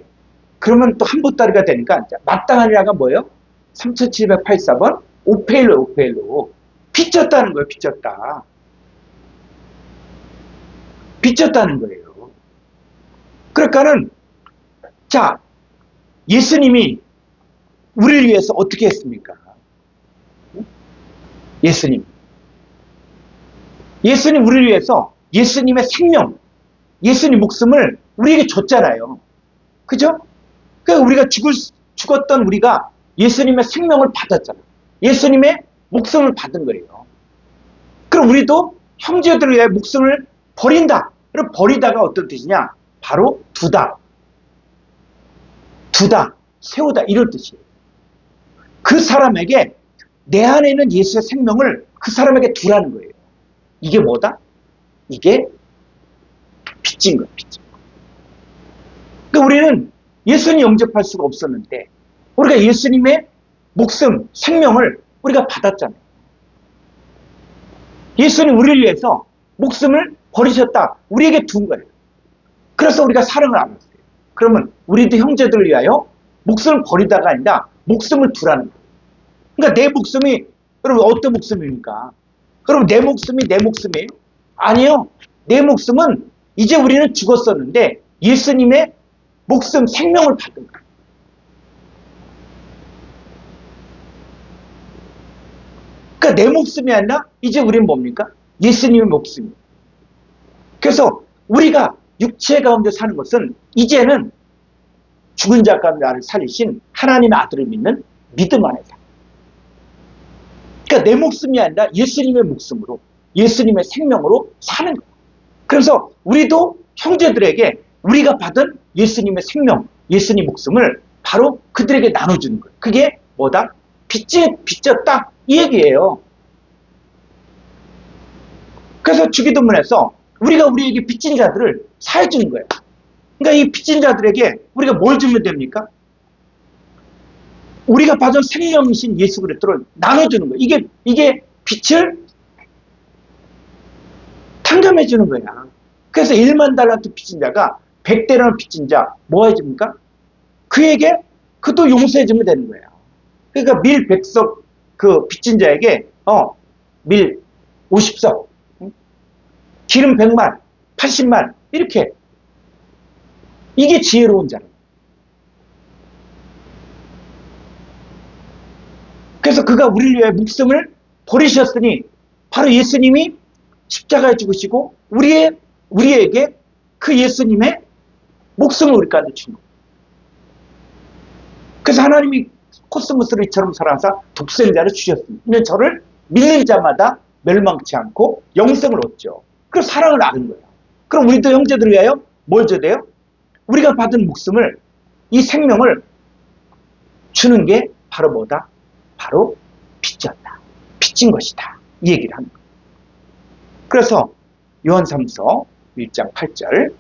A: 그러면 또 한 보따리가 되니까, 자, 마땅하니라가 뭐예요? 3784번? 오페일로. 빚졌다는 거예요, 빚졌다. 빚졌다는 거예요. 그러니까는, 자, 예수님이 우리를 위해서 어떻게 했습니까? 예수님 우리를 위해서 예수님의 생명, 예수님 목숨을 우리에게 줬잖아요. 그죠? 그러니까 우리가 죽었던 우리가 예수님의 생명을 받았잖아요. 예수님의 목숨을 받은 거예요. 그럼 우리도 형제들을 위해 목숨을 버린다. 그럼 버리다가 어떤 뜻이냐? 바로 두다, 세우다, 이런 뜻이에요. 그 사람에게, 내 안에 있는 예수의 생명을 그 사람에게 두라는 거예요. 이게 뭐다? 이게 빚진 거예요, 빚진 거. 그러니까 우리는 예수님 영접할 수가 없었는데, 우리가 예수님의 목숨, 생명을 우리가 받았잖아요. 예수님 우리를 위해서 목숨을 버리셨다. 우리에게 둔 거예요. 그래서 우리가 사랑을 알았어요. 그러면 우리도 형제들을 위하여 목숨을 버리다가 아니라 목숨을 두라는 거예요. 그러니까 내 목숨이, 여러분 어떤 목숨입니까? 그럼 내 목숨이에요? 아니요. 내 목숨은 이제 우리는 죽었었는데 예수님의 목숨, 생명을 받은 거예요. 그러니까 내 목숨이 아니라 이제 우리는 뭡니까? 예수님의 목숨이에요. 그래서 우리가 육체 가운데 사는 것은 이제는 죽은 자 가운데 나를 살리신 하나님의 아들을 믿는 믿음 안에서. 그러니까 내 목숨이 아니라 예수님의 목숨으로, 예수님의 생명으로 사는 거예요. 그래서 우리도 형제들에게 우리가 받은 예수님의 생명, 예수님 목숨을 바로 그들에게 나눠주는 거예요. 그게 뭐다? 빚졌다, 이 얘기예요. 그래서 주기도문에서 우리가 우리에게 빚진 자들을 사해주는 거예요. 그러니까 이 빚진 자들에게 우리가 뭘 주면 됩니까? 우리가 받은 생명이신 예수 그리스도를 나눠주는 거예요. 이게 빚을 탕감해 주는 거야. 그래서 1만 달란트 빚진 자가 100대라는 빚진 자 뭐 해줍니까? 그에게 그도 용서해 주면 되는 거야. 그러니까 밀 100석 그 빚진 자에게 밀 50석, 기름 100만, 80만 이렇게. 이게 지혜로운 자예요. 그래서 그가 우리를 위해 목숨을 버리셨으니 바로 예수님이 십자가에 죽으시고 우리에게 그 예수님의 목숨을 우리까지 준 거예요. 그래서 하나님이 코스모스를 이처럼 사랑하사 독생자를 주셨습니다. 이는 저를 믿는 자마다 멸망치 않고 영생을 얻죠. 그럼 사랑을 아는 거예요. 그럼 우리도 형제들을 위하여 뭘 줘야 돼요? 우리가 받은 목숨을, 이 생명을 주는 게 바로 뭐다? 바로 빚졌다. 빚진 것이다. 이 얘기를 합니다. 그래서 요한 3서 1장 8절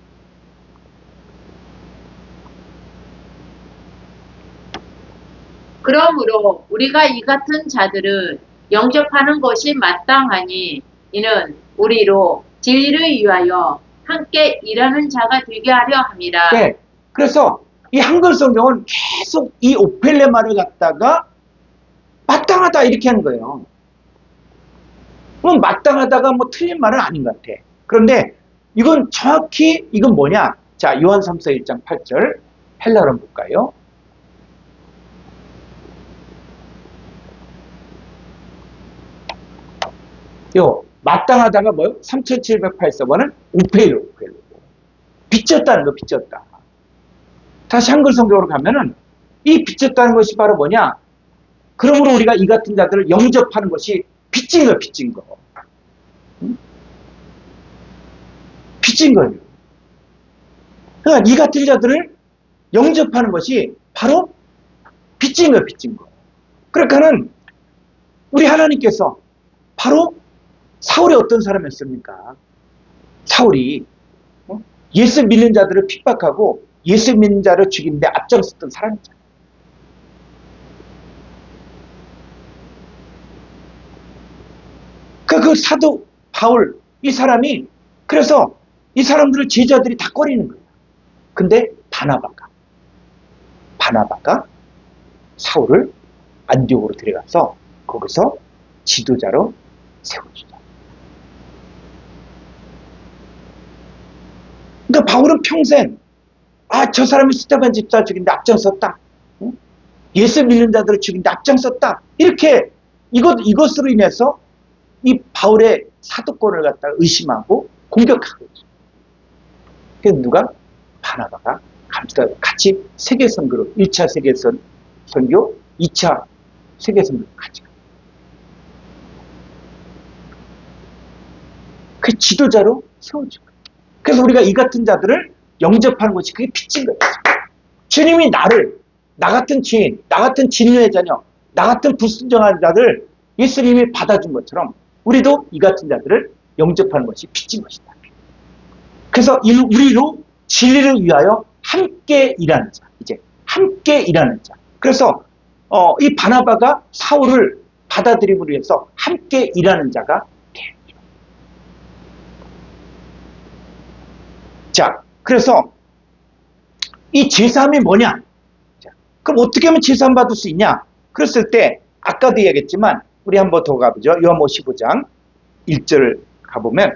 B: 그러므로 우리가 이 같은 자들을 영접하는 것이 마땅하니 이는 우리로 진리를 위하여 함께 일하는 자가 되게 하려 함이라.
A: 네. 그래서 이 한글 성경은 계속 이 오펠레마를 갖다가 마땅하다 이렇게 하는 거예요. 그럼 마땅하다가 뭐 틀린 말은 아닌 것 같아. 그런데 이건 정확히 이건 뭐냐? 자, 요한 3서 1장 8절 헬라어로 한번 볼까요? 요 마땅하다가 뭐요? 3708서번은 우페이로 빚졌다는 거, 빚졌다. 다시 한글 성경으로 가면은 이 빚졌다는 것이 바로 뭐냐? 그러므로 우리가 이 같은 자들을 영접하는 것이 빚진 거, 빚진 거. 빚진 거예요. 그러니까 이 같은 자들을 영접하는 것이 바로 빚진 거, 빚진 거. 그러니까는 우리 하나님께서 바로 사울이 어떤 사람이었습니까? 사울이 예수 믿는 자들을 핍박하고 예수 믿는 자를 죽이는데 앞장섰던 사람이잖아요. 그 사도 바울, 이 사람이 그래서 이 사람들을 제자들이 다 꺼리는 거예요. 근데 바나바가 사울을 안디옥으로 데려가서 거기서 지도자로 세워주죠. 그러니까 바울은 평생 저 사람이 스데반 집사 죽인데 앞장섰다. 응? 예수 믿는 자들을 죽인데 앞장섰다. 이렇게 이것으로 인해서 이 바울의 사도권을 갖다가 의심하고 공격하고 있죠. 그래서 누가? 바나바가 같이 세계 선교로 1차 세계 선교, 2차 세계 선교로 같이 가요. 그 지도자로 세워주고. 그래서 우리가 이 같은 자들을 영접하는 것이 그게 빚진 거예요. 주님이 나 같은 죄인, 나 같은 진노의 자녀, 나 같은 불순종한 자들 예수님이 받아준 것처럼 우리도 이 같은 자들을 영접하는 것이 빚진 것이다. 그래서 우리로 진리를 위하여 함께 일하는 자, 이제 함께 일하는 자. 그래서 이 바나바가 사울을 받아들임으로 해서 함께 일하는 자가 돼요. 자, 그래서 이 제사함이 뭐냐? 자, 그럼 어떻게 하면 제사함 받을 수 있냐? 그랬을 때 아까도 얘기했지만 우리 한번 더 가보죠. 요한복음 15장 1절 가보면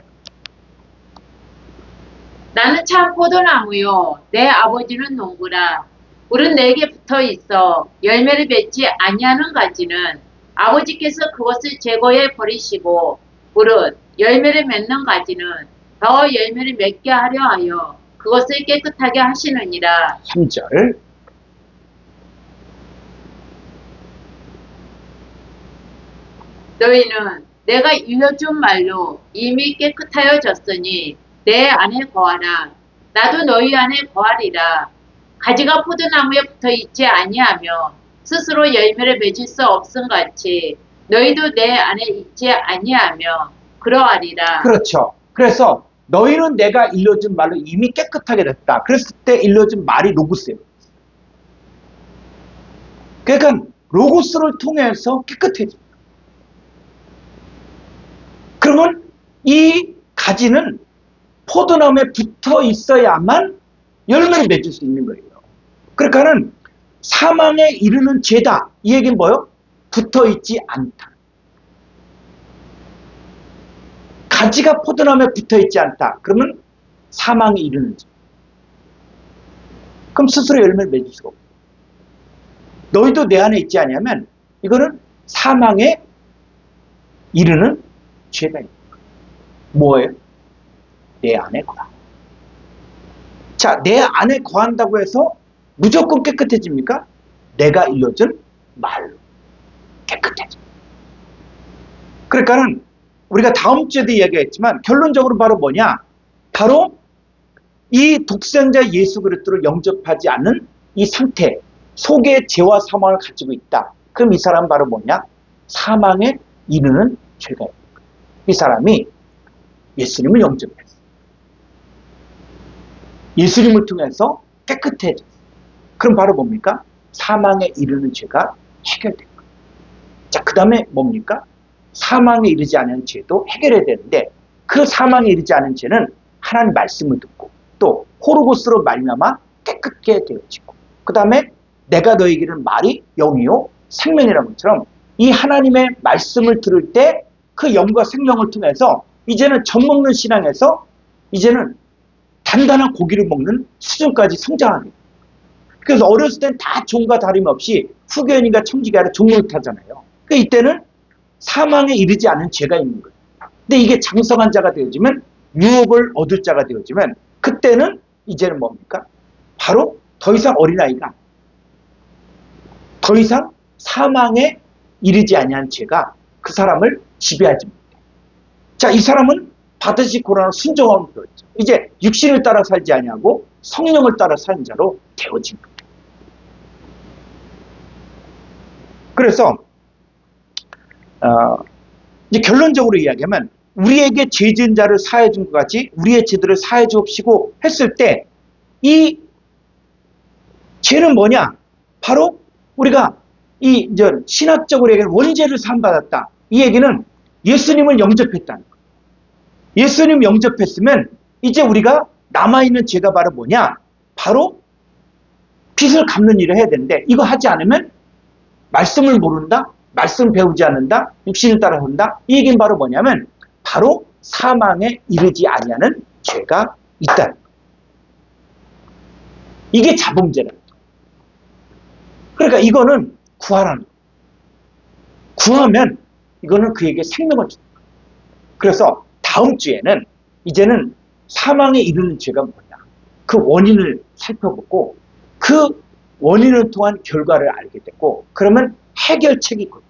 B: 나는 참 포도나무요 내 아버지는 농부라. 우린 내게 붙어 있어 열매를 맺지 아니하는 가지는 아버지께서 그것을 제거해 버리시고 우린 열매를 맺는 가지는 더 열매를 맺게 하려 하여 그것을 깨끗하게 하시느니라.
A: 3절
B: 너희는 내가 일러준 말로 이미 깨끗하여졌으니 내 안에 거하라. 나도 너희 안에 거하리라. 가지가 포도나무에 붙어 있지 아니하며 스스로 열매를 맺을 수 없음같이 너희도 내 안에 있지 아니하며 그러하리라.
A: 그렇죠. 그래서 너희는 내가 일러준 말로 이미 깨끗하게 됐다. 그랬을 때 일러준 말이 로고스예요. 그러니까 로고스를 통해서 깨끗해집니다. 그러면 이 가지는 포도나무에 붙어 있어야만 열매를 맺을 수 있는 거예요. 그러니까는 사망에 이르는 죄다. 이 얘기는 뭐예요? 붙어 있지 않다. 가지가 포도나무에 붙어 있지 않다. 그러면 사망에 이르는 죄. 그럼 스스로 열매를 맺을 수가 없고. 너희도 내 안에 있지 않냐면 이거는 사망에 이르는 죄가 있는 거예요. 뭐예요? 내 안에 거하. 자, 내 안에 거한다고 해서 무조건 깨끗해집니까? 내가 일러준 말로 깨끗해집니다. 그러니까는 우리가 다음 주에도 이야기했지만 결론적으로 바로 뭐냐? 바로 이 독생자 예수 그리스도를 영접하지 않는 이 상태 속에 죄와 사망을 가지고 있다. 그럼 이 사람은 바로 뭐냐? 사망에 이르는 죄가 있는 거예요. 이 사람이 예수님을 영접했어. 예수님을 통해서 깨끗해졌어. 그럼 바로 뭡니까? 사망에 이르는 죄가 해결된 거예요. 자, 그 다음에 뭡니까? 사망에 이르지 않은 죄도 해결해야 되는데 그 사망에 이르지 않은 죄는 하나님 말씀을 듣고 또 호르고스로 말미암아 깨끗게 되어지고 그 다음에 내가 너에게는 말이 영이요 생명이라는 것처럼 이 하나님의 말씀을 들을 때 그 영과 생명을 통해서 이제는 젖 먹는 신앙에서 이제는 단단한 고기를 먹는 수준까지 성장하게 돼요. 그래서 어렸을 땐 다 종과 다름없이 후견인과 청지가 아니라 종을 타잖아요. 그러니까 이때는 사망에 이르지 않은 죄가 있는 거예요. 근데 이게 장성한 자가 되어지면 유업을 얻을 자가 되어지면 그때는 이제는 뭡니까? 바로 더 이상 어린아이가 더 이상 사망에 이르지 아니한 죄가 그 사람을 지배하지 못해요. 자, 이 사람은 반드시 고난을 순종하는 거였죠. 이제 육신을 따라 살지 아니하고 성령을 따라 사는 자로 되어진 거예요. 그래서 이제 결론적으로 이야기하면 우리에게 죄 지은 자를 사해 준 것 같이 우리의 죄들을 사해 주옵시고 했을 때 이 죄는 뭐냐? 바로 우리가 이 이제 신학적으로 얘기하는 원죄를 사함받았다. 이 얘기는 예수님을 영접했다는 거예요. 예수님 영접했으면 이제 우리가 남아있는 죄가 바로 뭐냐? 바로 빚을 갚는 일을 해야 되는데 이거 하지 않으면 말씀을 모른다? 말씀 배우지 않는다? 육신을 따라 산다? 이 얘기는 바로 뭐냐면 바로 사망에 이르지 아니하는 죄가 있다는 거예요. 이게 자범죄라는 거예요. 그러니까 이거는 구하라는 거예요. 구하면 이거는 그에게 생명을 주는 거예요. 그래서 다음 주에는 이제는 사망에 이르는 죄가 뭐냐? 그 원인을 살펴보고 그 원인을 통한 결과를 알게 되고 그러면 해결책이 있거든요.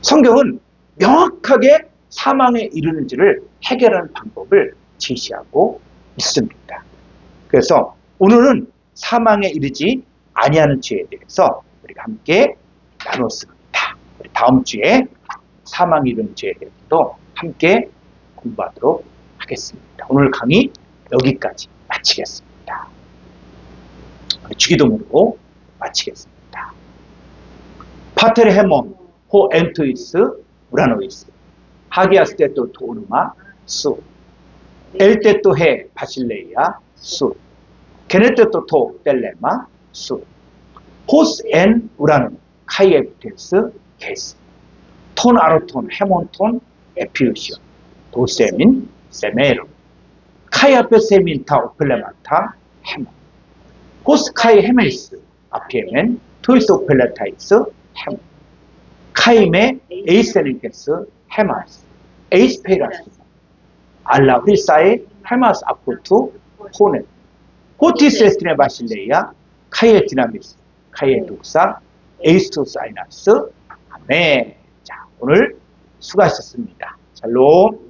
A: 성경은 명확하게 사망에 이르는지를 해결하는 방법을 제시하고 있습니다. 그래서 오늘은 사망에 이르지 아니하는 죄에 대해서 우리가 함께 나눴습니다. 우리 다음 주에 사망에 이르는 죄에 대해서도 함께 공부하도록 하겠습니다. 오늘 강의 여기까지 마치겠습니다. 주기도문으로 마치겠습니다. 파테르 헤몬 호 엔토이스 우라노이스 하기아스 테토 토르마 수 엘테토 헤 바실레이아 수 게네테토 토 텔레마 수 호스 엔 우라노 카이에프테스 게스 톤 아로톤 헤몬톤 에피우시오 도세민 세메로 카이아페 세민타 오펠레마타 헤몬 호스 카이 헤메이스 아피에멘 토이스 오펠레타이스 헤몬 카이메 에이세니케스 헤마스 에이스페이라스 알라 휘사에 헤마스 아포투 호네 호티스 에스트레 바실레이아 카이에 디나미스 카이에 독사 에이스토사이나스 아멘. 자, 오늘 수고하셨습니다. 샬롬.